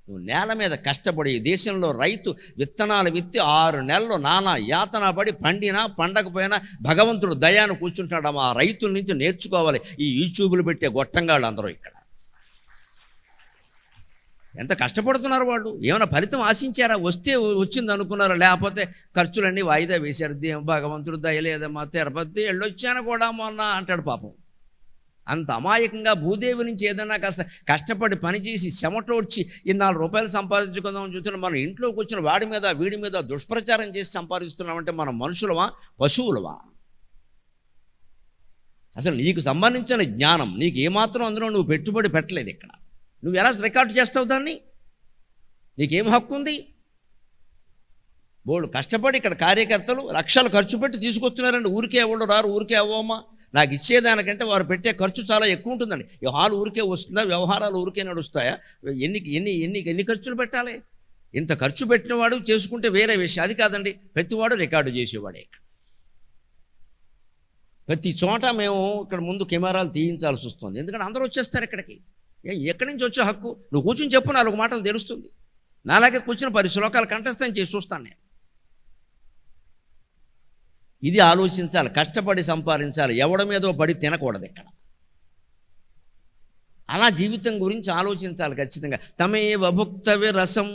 నువ్వు నేల మీద కష్టపడి, దేశంలో రైతు విత్తనాలు విత్తి 6 నెలలు నానా యాతన పడి పండినా పండకపోయినా భగవంతుడు దయాను కూర్చుంటాడు. ఆ రైతుల నుంచి నేర్చుకోవాలి ఈ యూట్యూబ్లు పెట్టే గొట్టంగాళ్ళు అందరూ ఇక్కడ. ఎంత కష్టపడుతున్నారు వాళ్ళు. ఏమైనా ఫలితం ఆశించారా? వస్తే వచ్చింది అనుకున్నారా? లేకపోతే ఖర్చులన్నీ వాయిదా వేశారు. భగవంతుడు దయలేదమ్మా, తిరుపతి వెళ్ళొచ్చాను కూడా మొన్న అంటాడు పాపం. అంత అమాయకంగా భూదేవి నుంచి ఏదైనా కాస్త కష్టపడి పనిచేసి చెమటోడ్చి 4 రూపాయలు సంపాదించుకుందామని చూసిన మనం ఇంట్లోకి వచ్చిన వాడి మీద వీడి మీద దుష్ప్రచారం చేసి సంపాదిస్తున్నామంటే మనం మనుషులమా, పశువులమా? అసలు నీకు సంబంధించిన జ్ఞానం నీకు ఏమాత్రం అందులో నువ్వు పెట్టుబడి పెట్టలేదు. ఇక్కడ నువ్వు ఎలా రికార్డు చేస్తావు దాన్ని? నీకేం హక్కు ఉంది? బోళ్ళు కష్టపడి ఇక్కడ కార్యకర్తలు లక్షలు ఖర్చు పెట్టి తీసుకొస్తున్నారండి. ఊరికే ఎవరు రారు, ఊరికే అవ్వమ్మా. నాకు ఇచ్చేదానికంటే వారు పెట్టే ఖర్చు చాలా ఎక్కువ ఉంటుందండి. ఈ హాల్ ఊరికే వస్తుందా? వ్యవహారాలు ఊరికే నడుస్తాయా? ఎన్ని ఖర్చులు పెట్టాలి? ఇంత ఖర్చు పెట్టినవాడు చేసుకుంటే వేరే విషయం, అది కాదండి. ప్రతివాడు రికార్డు చేసేవాడే. ప్రతి చోట మేము ఇక్కడ ముందు కెమెరాలు తీయించాల్సి వస్తుంది, ఎందుకంటే అందరూ వచ్చేస్తారు ఇక్కడికి. ఎక్కడి నుంచి వచ్చే హక్కు? నువ్వు కూర్చొని చెప్పు, 4 మాటలు తెలుస్తుంది. నాలాగే కూర్చుని 10 శ్లోకాలు కంఠస్థం చేసి చూస్తాను నేను. ఇది ఆలోచించాలి, కష్టపడి సంపాదించాలి, ఎవడి మీదో పడి తినకూడదు ఇక్కడ. అలా జీవితం గురించి ఆలోచించాలి ఖచ్చితంగా. తమేవ భుక్తవి రసం,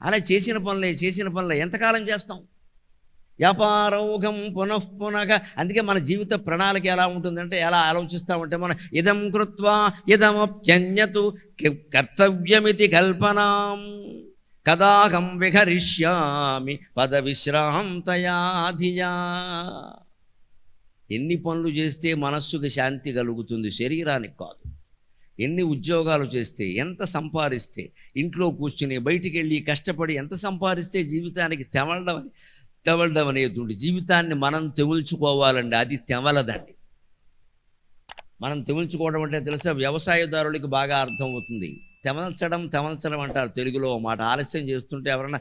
అలా చేసిన పనులే ఎంతకాలం చేస్తాం? వ్యాపారౌఘం పునఃపునః. అందుకే మన జీవిత ప్రణాళిక ఎలా ఉంటుందంటే, ఎలా ఆలోచిస్తామంటే, మనం ఇదం కృత్వా ఇదమప్యన్యతు కర్తవ్యమితి కల్పనాం కదాహం విహరిష్యామి పదవిశ్రాంతయా ధియా. ఎన్ని పనులు చేస్తే మనస్సుకి శాంతి కలుగుతుంది, శరీరానికి కాదు. ఎన్ని ఉద్యోగాలు చేస్తే, ఎంత సంపాదిస్తే, ఇంట్లో కూర్చుని బయటికి వెళ్ళి కష్టపడి ఎంత సంపాదిస్తే జీవితానికి తెవలడం అనేది ఉంది. జీవితాన్ని మనం తెముల్చుకోవాలండి, అది తెవలదండి. మనం తెముల్చుకోవడం అంటే తెలుసా, వ్యవసాయదారులకి బాగా అర్థమవుతుంది. తెమల్చడం అంటారు తెలుగులో మాట. ఆలస్యం చేస్తుంటే ఎవరన్నా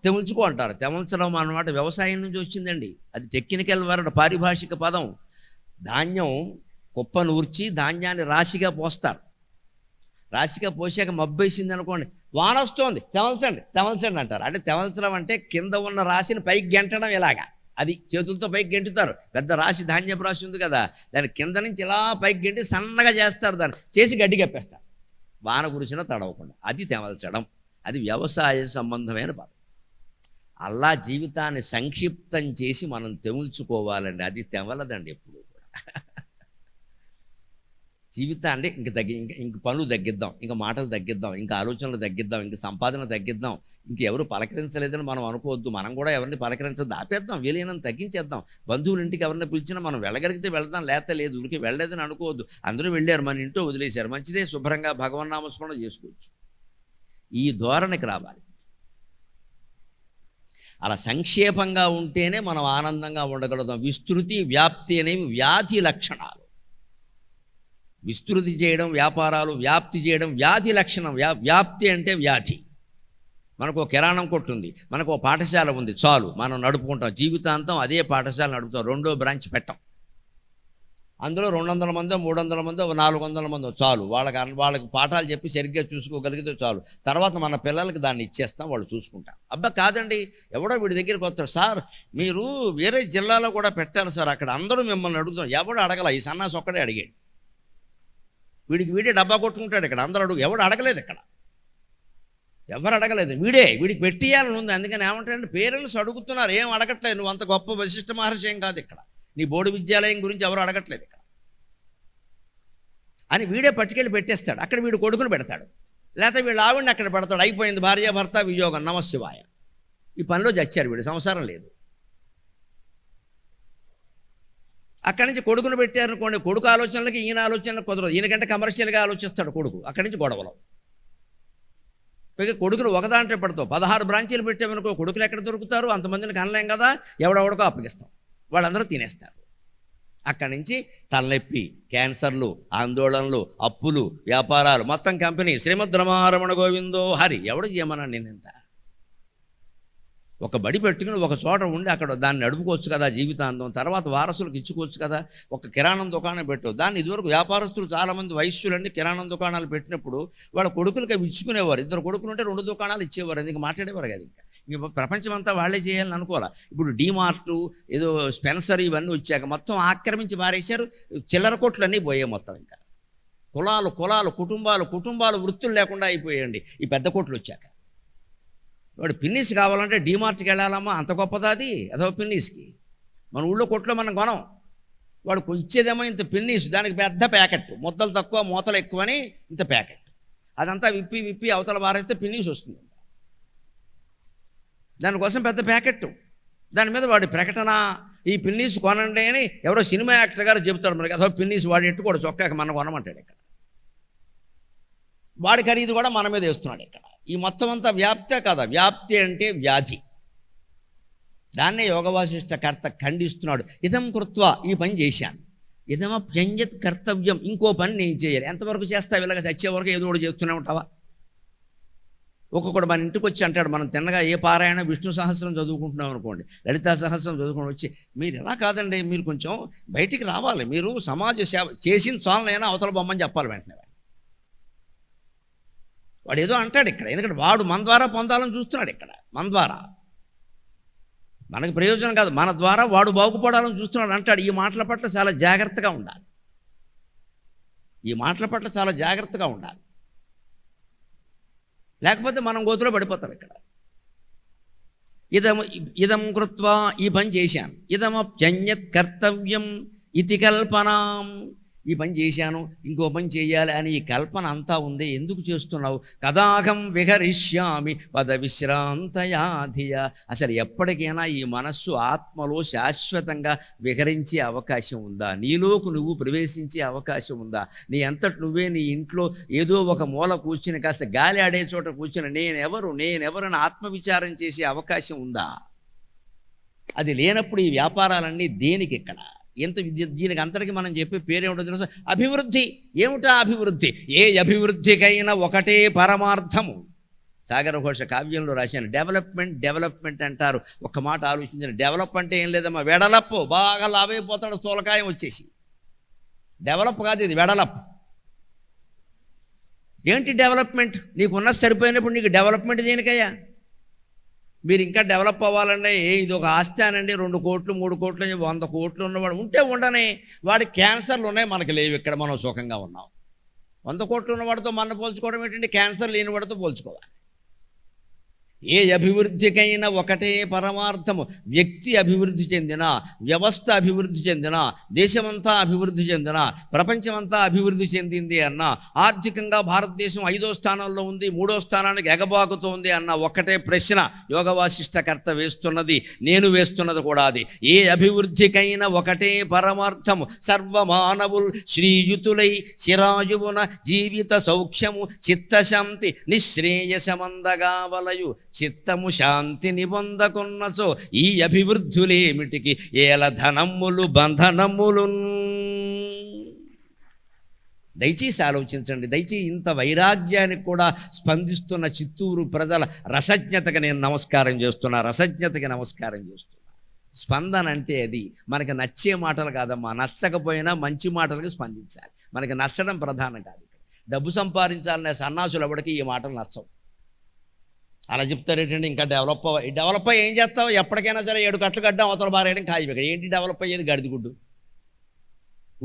తెముల్చుకో అంటారు. తెమల్చడం అన్నమాట వ్యవసాయం నుంచి వచ్చిందండి. అది టెక్నికల్ వర్డ్, పారిభాషిక పదం. ధాన్యం కుప్ప నూర్చి ధాన్యాన్ని రాశిగా పోస్తారు. రాశిగా పోసాక మబ్బేసింది అనుకోండి, వాన వస్తోంది, తెమల్చండి అంటారు. అంటే తెమల్చడం అంటే కింద ఉన్న రాశిని పైకి గెంటడం. ఇలాగా అది చేతులతో పైకి గెంటుతారు. పెద్ద రాశి, ధాన్యపు రాశి ఉంది కదా, దాని కింద నుంచి ఇలా పైకి గెంటి సన్నగా చేస్తారు, దాన్ని చేసి గడ్డి కప్పేస్తారు, వాన కురిసినా తడవకుండా. అది తెమల్చడం. అది వ్యవసాయ సంబంధమైన పదం. అలా జీవితాన్ని సంక్షిప్తం చేసి మనం తెముల్చుకోవాలండి, అది తెమలదండి ఎప్పుడు కూడా. జీవితాన్ని ఇంక పనులు తగ్గిద్దాం, ఇంకా మాటలు తగ్గిద్దాం, ఇంకా ఆలోచనలు తగ్గిద్దాం, ఇంకా సంపాదన తగ్గిద్దాం, ఇంకెవరు పలకరించలేదని మనం అనుకోవద్దు. మనం కూడా ఎవరిని పలకరించదు, ఆపేద్దాం, వీలైనంత తగ్గించేద్దాం. బంధువుల ఇంటికి ఎవరిని పిలిచినా మనం వెళ్ళగలిగితే వెళ్దాం, లేదు ఉనికి వెళ్ళలేదని అనుకోవద్దు. అందరూ వెళ్ళారు, మన ఇంట్లో వదిలేశారు, మంచిదే, శుభ్రంగా భగవన్నామస్మరణ చేసుకోవచ్చు. ఈ ధోరణికి రావాలి. అలా సంక్షేపంగా ఉంటేనే మనం ఆనందంగా ఉండగలుగుతాం. విస్తృతి, వ్యాప్తి అనేవి వ్యాధి లక్షణాలు. విస్తృతి చేయడం వ్యాపారాలు, వ్యాప్తి చేయడం వ్యాధి లక్షణం. వ్యాప్తి అంటే వ్యాధి. మనకు ఒక కిరాణం కొట్టు ఉంది, మనకు ఒక పాఠశాల ఉంది, చాలు మనం నడుపుకుంటాం, జీవితాంతం అదే పాఠశాల నడుపుతాం, 2వ బ్రాంచ్ పెట్టాం. అందులో 200 మందో 300 మందో 400 మందో చాలు, వాళ్ళకి పాఠాలు చెప్పి సరిగ్గా చూసుకోగలిగితే చాలు. తర్వాత మన పిల్లలకి దాన్ని ఇచ్చేస్తాం, వాళ్ళు చూసుకుంటాం. అబ్బా కాదండి, ఎవడో వీడి దగ్గరికి వస్తారు, సార్ మీరు వేరే జిల్లాలో కూడా పెట్టాలి సార్, అక్కడ అందరూ మిమ్మల్ని అడుగుతాం. ఎవడో అడగల, ఈ సన్నాసి ఒక్కడే అడిగాడు. వీడే డబ్బా కొట్టుకుంటాడు ఇక్కడ, అందరూ ఎవడు అడగలేదు ఇక్కడ, ఎవరు అడగలేదు. వీడికి పెట్టియాలని ఉంది. అందుకని ఏమంటారంటే, పేరెంట్స్ అడుగుతున్నారు, ఏం అడగట్లేదు, నువ్వు అంత గొప్ప వశిష్ఠ మహర్షి ఏం కాదు ఇక్కడ, నీ బోర్డు విద్యాలయం గురించి ఎవరు అడగట్లేదు ఇక్కడ అని వీడే పట్టుకెళ్ళి పెట్టేస్తాడు. అక్కడ వీడు కొడుకుని పెడతాడు, లేకపోతే వీళ్ళు ఆవిడని అక్కడ పెడతాడు. అయిపోయింది, భార్యాభర్త వియోగం, నమశివాయ. ఈ పనిలో చచ్చారు, వీడు సంసారం లేదు. అక్కడి నుంచి కొడుకును పెట్టారనుకోండి, కొడుకు ఆలోచనలకి ఈయన ఆలోచనలకు కుదరదు, ఈయనకంటే కమర్షియల్గా ఆలోచిస్తాడు కొడుకు. అక్కడి నుంచి గొడవలు. పైగా కొడుకులు ఒకదాంట్లో పెడతావు, 16 బ్రాంచీలు పెట్టామనుకో, కొడుకులు ఎక్కడ దొరుకుతారు? అంతమందిని కనలేం కదా, ఎవడెవడికో అప్పగిస్తాం, వాళ్ళందరూ తినేస్తారు. అక్కడి నుంచి తలనొప్పి, క్యాన్సర్లు, ఆందోళనలు, అప్పులు, వ్యాపారాలు, మొత్తం కంపెనీ శ్రీమద్ రమారమణ గోవిందో హరి. ఎవడు చేయమన్నా నేను ఇంత? ఒక బడి పెట్టుకుని ఒక చోట ఉండి అక్కడ దాన్ని నడుపుకోవచ్చు కదా జీవితాంతం. తర్వాత వారసులకు ఇచ్చుకోవచ్చు కదా. ఒక కిరాణం దుకాణం పెట్టు, దాన్ని ఇదివరకు వ్యాపారస్తులు చాలామంది వైశ్యులన్నీ కిరాణం దుకాణాలు పెట్టినప్పుడు వాళ్ళ కొడుకులకి అవి ఇచ్చుకునేవారు. 2 కొడుకులు ఉంటే 2 దుకాణాలు ఇచ్చేవారు, ఎందుకు మాట్లాడేవారు కదా. ఇంకా ప్రపంచం అంతా వాళ్ళే చేయాలని అనుకోవాలి. ఇప్పుడు డీమార్టు, ఏదో స్పెన్సర్, ఇవన్నీ వచ్చాక మొత్తం ఆక్రమించి మారేశారు. చిల్లర కొట్లన్నీ పోయాయి మొత్తం. ఇంకా కులాలు, కుటుంబాలు వృత్తులు లేకుండా అయిపోయాయండి ఈ పెద్ద కొట్లు వచ్చాక. వాడు పిన్నీస్ కావాలంటే డీమార్ట్కి వెళ్ళాలమ్మా, అంత గొప్పదా అది? అదో పిన్నీస్కి మన ఊళ్ళో కొట్లో మనం కొనం. వాడు ఇచ్చేదేమో ఇంత పిన్నీస్, దానికి పెద్ద ప్యాకెట్, ముద్దలు తక్కువ మూతలు ఎక్కువని ఇంత ప్యాకెట్. అదంతా విప్పి అవతల వారేస్తే పిన్నీస్ వస్తుంది. దానికోసం పెద్ద ప్యాకెట్, దాని మీద వాడి ప్రకటన, ఈ పిన్నీస్ కొనండి అని ఎవరో సినిమా యాక్టర్ గారు చెబుతాడు మనకి. అదో పిన్నీస్ వాడు ఎట్టుకోడు, చొక్కాకి మనం కొనమంటాడు ఇక్కడ. వాడి ఖరీదు కూడా మన మీద వేస్తున్నాడు ఇక్కడ. ఈ మొత్తం అంతా వ్యాప్తే కదా. వ్యాప్తి అంటే వ్యాధి. దాన్నే యోగ వాసిష్ఠ కర్త ఖండిస్తున్నాడు. ఇదం కృత్వా, ఈ పని చేశాను, ఇదమప్యన్యత్ కర్తవ్యం, ఇంకో పని నేను చేయాలి. ఎంతవరకు చేస్తావు? ఇలాగ చచ్చే వరకు ఏదో ఒకటి చేస్తూనే ఉంటావా? ఒక్కొక్కడు మన ఇంటికి వచ్చి అంటాడు, మనం తిన్నగా ఏ పారాయణ విష్ణు సహస్రం చదువుకుంటున్నాం అనుకోండి, లలితా సహస్రం చదువుకుని వచ్చి, మీరు ఎలా కాదండి, మీరు కొంచెం బయటికి రావాలి, మీరు సమాజ సేవ చేసిన చాలనైనా అవతల బొమ్మని చెప్పాలి వెంటనే. వాడు ఏదో అంటాడు ఇక్కడ, ఎందుకంటే వాడు మన ద్వారా పొందాలని చూస్తున్నాడు ఇక్కడ, మన ద్వారా మనకు ప్రయోజనం కాదు, మన ద్వారా వాడు బాగుపడాలని చూస్తున్నాడు అంటాడు. ఈ మాటల పట్ల చాలా జాగ్రత్తగా ఉండాలి, ఈ మాటల పట్ల చాలా జాగ్రత్తగా ఉండాలి, లేకపోతే మనం గోతులో పడిపోతాం ఇక్కడ. ఇదం కృత్వా, ఈ పని చేశాను, ఇదమప్యన్యత్ కర్తవ్యం ఇతి కల్పనాం, ఈ పని చేశాను ఇంకో పని చేయాలి అని ఈ కల్పన అంతా ఉంది, ఎందుకు చేస్తున్నావు? కదాహం విహరిష్యామి పద విశ్రాంతయాధియ, అసలు ఎప్పటికైనా ఈ మనస్సు ఆత్మలో శాశ్వతంగా విహరించే అవకాశం ఉందా? నీలోకి నువ్వు ప్రవేశించే అవకాశం ఉందా? నీ అంతటి నువ్వే నీ ఇంట్లో ఏదో ఒక మూల కూర్చుని కాస్త గాలి ఆడే చోట కూర్చుని నేనెవరని ఆత్మవిచారం చేసే అవకాశం ఉందా? అది లేనప్పుడు ఈ వ్యాపారాలన్నీ దేనికి ఇక్కడ? దీనికి అంతటికి మనం చెప్పే పేరేమిటో తెలుసు, అభివృద్ధి. ఏమిటా అభివృద్ధి? ఏ అభివృద్ధికైనా ఒకటే పరమార్థము. సాగర ఘోష కావ్యంలో రాశాను, డెవలప్మెంట్ అంటారు. ఒక్క మాట ఆలోచించండి, డెవలప్ అంటే ఏం లేదమ్మా, వెడలప్పు, బాగా లావైపోతాడు స్థూలకాయం వచ్చేసి. డెవలప్ కాదు ఇది, వెడలప్. ఏంటి డెవలప్మెంట్? నీకున్న సరిపోయినప్పుడు నీకు డెవలప్మెంట్ దేనికయ్యా? మీరు ఇంకా డెవలప్ అవ్వాలంటే ఇది ఒక ఆస్తి అనండి, 2 కోట్లు 3 కోట్లు 100 కోట్లు ఉన్నవాడు ఉంటే ఉండనే, వాడి క్యాన్సర్లు ఉన్నాయి, మనకి లేవు, ఇక్కడ మనం సుఖంగా ఉన్నాం. 100 కోట్లు ఉన్నవాడితో మన పోల్చుకోవడం ఏంటంటే, క్యాన్సర్ లేని వాడితో పోల్చుకోవాలి. ఏ అభివృద్ధికైనా ఒకటే పరమార్థము. వ్యక్తి అభివృద్ధి చెందినా, వ్యవస్థ అభివృద్ధి చెందినా, దేశమంతా అభివృద్ధి చెందినా, ప్రపంచమంతా అభివృద్ధి చెందింది అన్నా, ఆర్థికంగా భారతదేశం 5వ స్థానంలో ఉంది, 3వ స్థానానికి ఎగబాకుతోంది అన్న ఒక్కటే ప్రశ్న యోగ వాసిష్ఠకర్త వేస్తున్నది, నేను వేస్తున్నది కూడా అది. ఏ అభివృద్ధికైనా ఒకటే పరమార్థము. సర్వమానవులు శ్రీయుతులై శిరాయువున జీవిత సౌఖ్యము చిత్తశాంతి నిశ్రేయసమందగా వలయు చిత్తము శాంతి నిబంధకున్నచో ఈ అభివృద్ధులేమిటికి ఏల ధనములు బంధనములు. దయచేసి ఆలోచించండి, దయచేసి ఇంత వైరాగ్యానికి కూడా స్పందిస్తున్న చిత్తూరు ప్రజల రసజ్ఞతకి నేను నమస్కారం చేస్తున్నా, రసజ్ఞతకి నమస్కారం చేస్తున్నా. స్పందన అంటే అది మనకి నచ్చే మాటలు కాదమ్మా, నచ్చకపోయినా మంచి మాటలకు స్పందించాలి. మనకి నచ్చడం ప్రధానం కాదు. డబ్బు సంపాదించాలనే సన్నాసులు ఎవరికి ఈ మాటలు నచ్చవు. అలా చెప్తారేంటండి, ఇంకా డెవలప్ అయ్యి ఏం చేస్తావు? ఎప్పటికైనా సరే 7 కట్లు గడ్డం అవతల బారేయడం ఖాయం. ఇక్కడ ఏంటి డెవలప్ అయ్యేది? గడిదిగుడ్డు.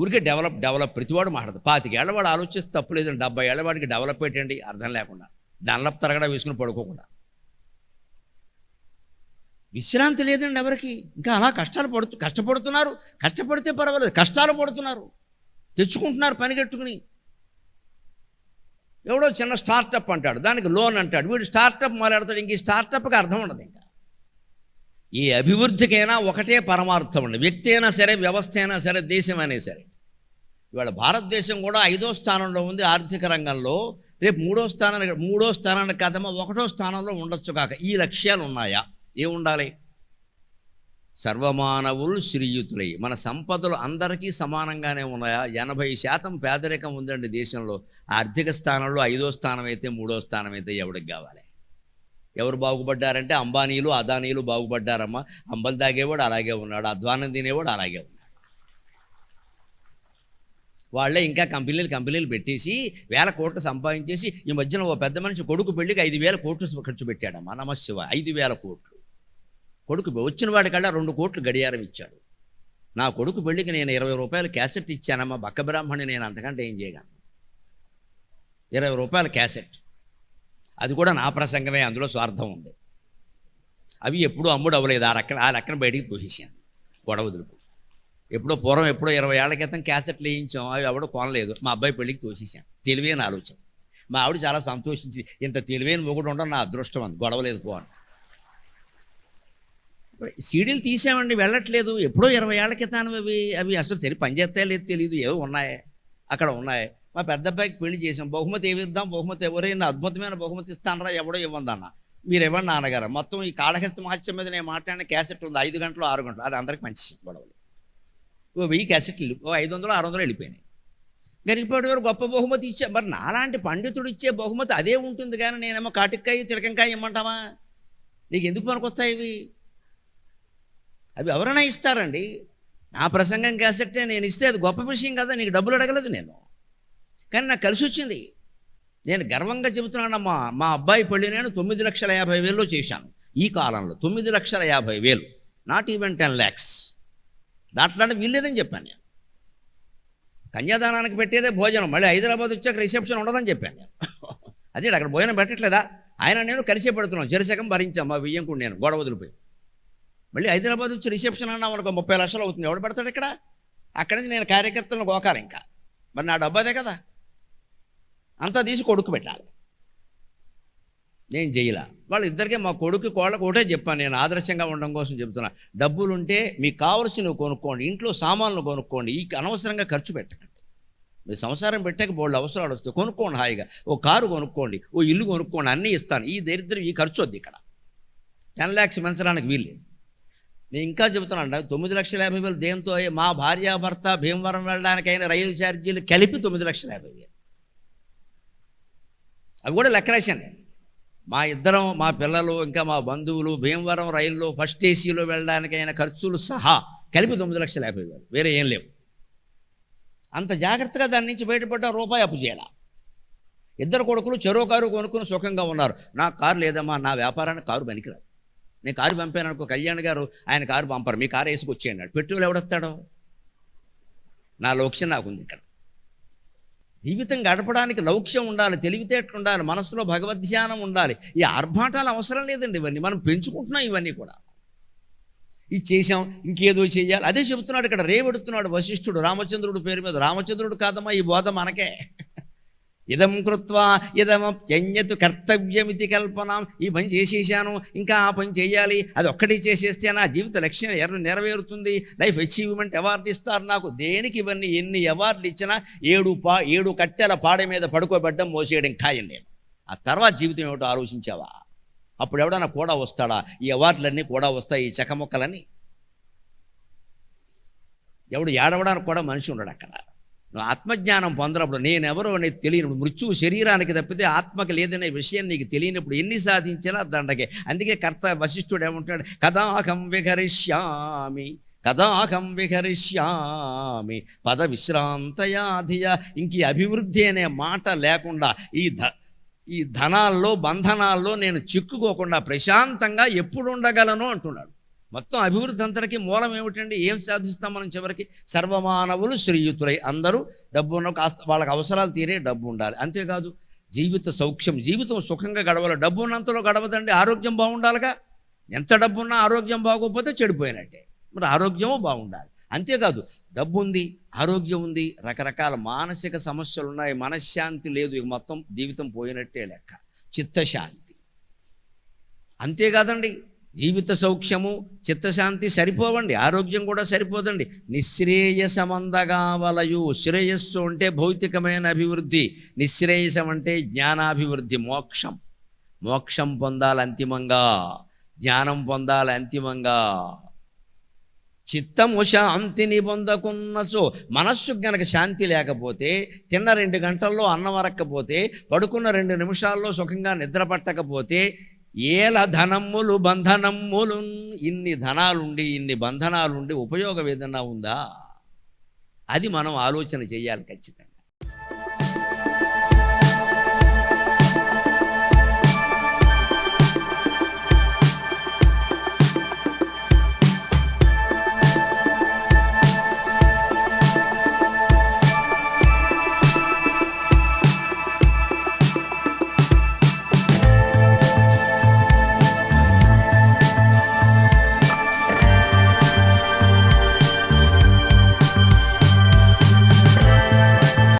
ఊరికే డెవలప్ ప్రతివాడు మాట్లాడదు. 25 ఏళ్ల వాడు ఆలోచిస్తే తప్పు లేదండి, 70 ఏళ్ల వాడికి డెవలప్ ఏంటండి అర్థం లేకుండా, డన్లప్ తరగడా వేసుకుని పడుకోకుండా. విశ్రాంతి లేదండి ఎవరికి. ఇంకా అలా కష్టపడుతున్నారు. కష్టపడితే పర్వాలేదు, కష్టాలు పడుతున్నారు, తెచ్చుకుంటున్నారు పనిగట్టుకుని. ఎవడో చిన్న స్టార్టప్ అంటాడు, దానికి లోన్ అంటాడు, వీడు స్టార్టప్ మాట్లాడతాడు, ఇంక ఈ స్టార్టప్కి అర్థం ఉండదు. ఇంకా ఈ అభివృద్ధికైనా ఒకటే పరమార్థం అండి. వ్యక్తి అయినా సరే, వ్యవస్థ అయినా సరే, దేశం అయినా సరే. ఇవాళ భారతదేశం కూడా 5వ స్థానంలో ఉంది ఆర్థిక రంగంలో. రేపు 3వ స్థానానికి కాదమ్మా 1వ స్థానంలో ఉండొచ్చు కాక. ఈ లక్ష్యాలు ఉన్నాయా? ఏముండాలి? సర్వమానవులు శ్రీయుతులై. మన సంపదలు అందరికీ సమానంగానే ఉన్నాయా? 80% పేదరికం ఉందండి దేశంలో. ఆర్థిక స్థానంలో 5వ స్థానం అయితే 3వ స్థానం అయితే ఎవడికి కావాలి? ఎవరు బాగుపడ్డారంటే అంబానీలు అదానీలు బాగుపడ్డారమ్మా. అంబలు తాగేవాడు అలాగే ఉన్నాడు, అధ్వానం తినేవాడు అలాగే ఉన్నాడు. వాళ్ళే ఇంకా కంపెనీలు పెట్టేసి 1000 కోట్లు సంపాదించేసి, ఈ మధ్యన ఓ పెద్ద మనిషి కొడుకు పెళ్లికి 5000 కోట్లు ఖర్చు పెట్టాడమ్మా. నమశివ, 5000 కోట్లు. కొడుకు వచ్చిన వాడికల్లా 2 కోట్లు గడియారం ఇచ్చాడు. నా కొడుకు పెళ్ళికి నేను 20 రూపాయలు క్యాసెట్ ఇచ్చానమ్మా, బక్క బ్రాహ్మణి, నేను అంతకంటే ఏం చేయగలను? 20 రూపాయల క్యాసెట్, అది కూడా నా ప్రసంగమే, అందులో స్వార్థం ఉంది. అవి ఎప్పుడూ అమ్ముడు అవ్వలేదు, ఆ లెక్కన బయటికి తోసేసాను గొడవ వదులుపు. ఎప్పుడో 20 ఏళ్ల క్రితం క్యాసెట్లు వేయించాం, అవి ఎవడో కొనలేదు, మా అబ్బాయి పెళ్ళికి తోసేసాను. తెలివైన ఆలోచన. మా ఆవిడ చాలా సంతోషించి, ఇంత తెలివైన మొగుడు ఉండడం నా అదృష్టం అంది, గొడవలేదు పో అని. సీడీలు తీసామండి, వెళ్ళట్లేదు. ఎప్పుడో 20 ఏళ్ల క్రితం అవి అసలు సరి పనిచేస్తాయో లేదు తెలియదు, ఏవో ఉన్నాయి అక్కడ ఉన్నాయి. మా పెద్ద అబ్బాయికి పెళ్లి చేసాం, బహుమతి ఏమి ఇద్దాం, బహుమతి ఎవరైనా అద్భుతమైన బహుమతి ఇస్తానరా, ఎవడో ఇవ్వండి అన్న. మీరు ఇవ్వండి నాన్నగారు. మొత్తం ఈ కాళహస్తి మహత్యం మీద నేను మాట్లాడిన క్యాసెట్ ఉంది, 5 గంటలు 6 గంటలు, అది అందరికి మంచి గొడవలు. 1000 క్యాసెట్లు 500 600 వెళ్ళిపోయినాయి. గరికపాటి వారు గొప్ప బహుమతి ఇచ్చా, మరి నాలాంటి పండితుడు ఇచ్చే బహుమతి అదే ఉంటుంది, కానీ నేనేమో కాటికాయ తిలకంకాయ ఇమ్మంటావా? నీకు ఎందుకు పనికొస్తాయి ఇవి? అవి ఎవరైనా ఇస్తారండి. నా ప్రసంగం క్యాసెట్టే నేను ఇస్తే అది గొప్ప విషయం కదా, నీకు డబ్బులు అడగలేదు నేను, కానీ నాకు కలిసి వచ్చింది. నేను గర్వంగా చెబుతున్నానమ్మా, మా అబ్బాయి పెళ్ళి నేను 9,50,000 చేశాను. ఈ కాలంలో 9,50,000, నాట్ ఈవెన్ 10 lakhs. దాంట్లో వీల్లేదని చెప్పాను నేను. కన్యాదానానికి పెట్టేదే భోజనం, మళ్ళీ హైదరాబాద్ వచ్చాక రిసెప్షన్ ఉండదని చెప్పాను నేను. అదే అక్కడ భోజనం పెట్టట్లేదా? ఆయన నేను కలిసే పెడుతున్నాం, చెరసకం భరించాం మా బియ్యంకుడు నేను, గొడవ వదిలిపోయి. మళ్ళీ హైదరాబాద్ వచ్చి రిసెప్షన్ అన్నా మనకు 30 లక్షలు అవుతుంది, ఎవడు పెడతాడు ఇక్కడ? అక్కడి నుంచి నేను కార్యకర్తలను గోకాలి ఇంకా, మరి నా డబ్బు అదే కదా, అంతా తీసి కొడుకు పెట్టాలి. నేను చేయలా. వాళ్ళిద్దరికీ మా కొడుకు కోళ్ళకు ఒకటే చెప్పాను, నేను ఆదర్శంగా ఉండడం కోసం చెప్తున్నా. డబ్బులుంటే మీకు కావలసినవి కొనుక్కోండి, ఇంట్లో సామాన్లు కొనుక్కోండి, ఈ అనవసరంగా ఖర్చు పెట్టకండి. మీరు సంసారం పెట్టాక బోళ్ళు అవసరాలు వస్తాయి, కొనుక్కోండి హాయిగా. ఓ కారు కొనుక్కోండి, ఓ ఇల్లు కొనుక్కోండి, అన్నీ ఇస్తాను. ఈ దరిద్రం ఈ ఖర్చు వద్దు ఇక్కడ. 10 lakhs పెంచడానికి వీల్లేదు. నేను ఇంకా చెబుతున్నాను, 9,50,000 దేంతో? మా భార్యాభర్త భీమవరం వెళ్ళడానికైనా రైలు ఛార్జీలు కలిపి 9,50,000. అవి కూడా లెక్కరాశాను. మా ఇద్దరం, మా పిల్లలు, ఇంకా మా బంధువులు భీమవరం రైల్లో ఫస్ట్ ఏసీలో వెళ్ళడానికైనా ఖర్చులు సహా కలిపి 9,50,000, వేరే ఏం లేవు. అంత జాగ్రత్తగా దాని నుంచి బయటపడ్డా రూపాయి అప్పు చేయాల. ఇద్దరు కొడుకులు చెరో కారు కొనుక్కుని సుఖంగా ఉన్నారు. నాకు కారు లేదమ్మా, నా వ్యాపారానికి కారు పనికిరాదు. నేను కారు పంపాను అనుకో, కళ్యాణ్ గారు ఆయన కారు పంపరు, మీ కారు వేసుకొచ్చేయండి. పెట్రోల్ ఎవడొస్తాడో? నా లక్ష్యం నాకుంది ఇక్కడ. జీవితం గడపడానికి లౌక్యం ఉండాలి, తెలివితేటలు ఉండాలి, మనసులో భగవద్ధ్యానం ఉండాలి. ఈ ఆర్భాటాలు అవసరం లేదండి, ఇవన్నీ మనం పెంచుకుంటున్నాం. ఇవన్నీ కూడా ఇది చేసాం, ఇంకేదో చెయ్యాలి, అదే చెబుతున్నాడు ఇక్కడ. రేవెడుతున్నాడు వశిష్ఠుడు రామచంద్రుడు పేరు మీద. రామచంద్రుడు కాదమ్మా ఈ బోధ మనకే. ఇదం కృత్వా ఇదమప్యన్యత్ కర్తవ్యమితి కల్పనాం. ఈ పని చేసేసాను, ఇంకా ఆ పని చేయాలి, అది ఒక్కటి చేసేస్తే నా జీవిత లక్ష్యం నెరవేరుతుంది, లైఫ్ అచీవ్మెంట్ అవార్డు ఇస్తారు నాకు. దేనికి ఇవన్నీ? ఎన్ని అవార్డులు ఇచ్చినా 7 కట్టెల పాడ మీద పడుకోబెట్టడం, మోసేయడం ఖాయం నేను. ఆ తర్వాత జీవితం ఏమిటో ఆలోచించావా? అప్పుడు ఎవడన్నా కూడా వస్తాడా? ఈ అవార్డులన్నీ కూడా వస్తాయి, ఈ చెక్కముక్కలన్నీ. ఎవడు ఏడవడానికి కూడా మనిషి ఉండడు అక్కడ. నువ్వు ఆత్మజ్ఞానం పొందినప్పుడు, నేనెవరో అనేది తెలియనప్పుడు, మృత్యువు శరీరానికి తప్పితే ఆత్మకి లేదనే విషయం నీకు తెలియనప్పుడు ఎన్ని సాధించినా దండకే. అందుకే కర్త వశిష్ఠుడు ఏమంటున్నాడు? కదాహం విహరిష్యామి పద విశ్రాంతయాధియ. ఇంక ఈ అభివృద్ధి అనే మాట లేకుండా, ఈ ధనాల్లో బంధనాల్లో నేను చిక్కుకోకుండా ప్రశాంతంగా ఎప్పుడు ఉండగలను అంటున్నాడు. మొత్తం అభివృద్ధి అంతటికీ మూలం ఏమిటండి? ఏం సాధిస్తాం మనం చివరికి? సర్వమానవులు శ్రీయుతులై, అందరూ డబ్బు ఉన్న, కాస్త వాళ్ళకి అవసరాలు తీరే డబ్బు ఉండాలి. అంతేకాదు జీవిత సౌఖ్యం, జీవితం సుఖంగా గడవాలి. డబ్బు ఉన్నంతలో గడవదండి, ఆరోగ్యం బాగుండాలిగా. ఎంత డబ్బున్నా ఆరోగ్యం బాగోకపోతే చెడిపోయినట్టే. మరి ఆరోగ్యము బాగుండాలి. అంతేకాదు డబ్బు ఉంది, ఆరోగ్యం ఉంది, రకరకాల మానసిక సమస్యలు ఉన్నాయి, మనశ్శాంతి లేదు, ఇక మొత్తం జీవితం పోయినట్టే లెక్క. చిత్తశాంతి అంతేకాదండి, జీవిత సౌఖ్యము చిత్తశాంతి సరిపోవండి, ఆరోగ్యం కూడా సరిపోదండి. నిశ్రేయసమందగా వలయు. శ్రేయస్సు అంటే భౌతికమైన అభివృద్ధి, నిశ్రేయసం అంటే జ్ఞానాభివృద్ధి, మోక్షం పొందాలి అంతిమంగా, జ్ఞానం పొందాలి అంతిమంగా. చిత్తము శాంతిని పొందకున్నచో, మనస్సు గనక శాంతి లేకపోతే, తిన్న 2 గంటల్లో అన్నం అరక్కపోతే, పడుకున్న 2 నిమిషాల్లో సుఖంగా నిద్ర పట్టకపోతే, ఏల ధనమ్ములు బంధనమ్ములు. ఇన్ని ధనాలుండి, ఇన్ని బంధనాలుండి ఉపయోగం ఏదన్నా ఉందా? అది మనం ఆలోచన చేయాలి ఖచ్చితంగా.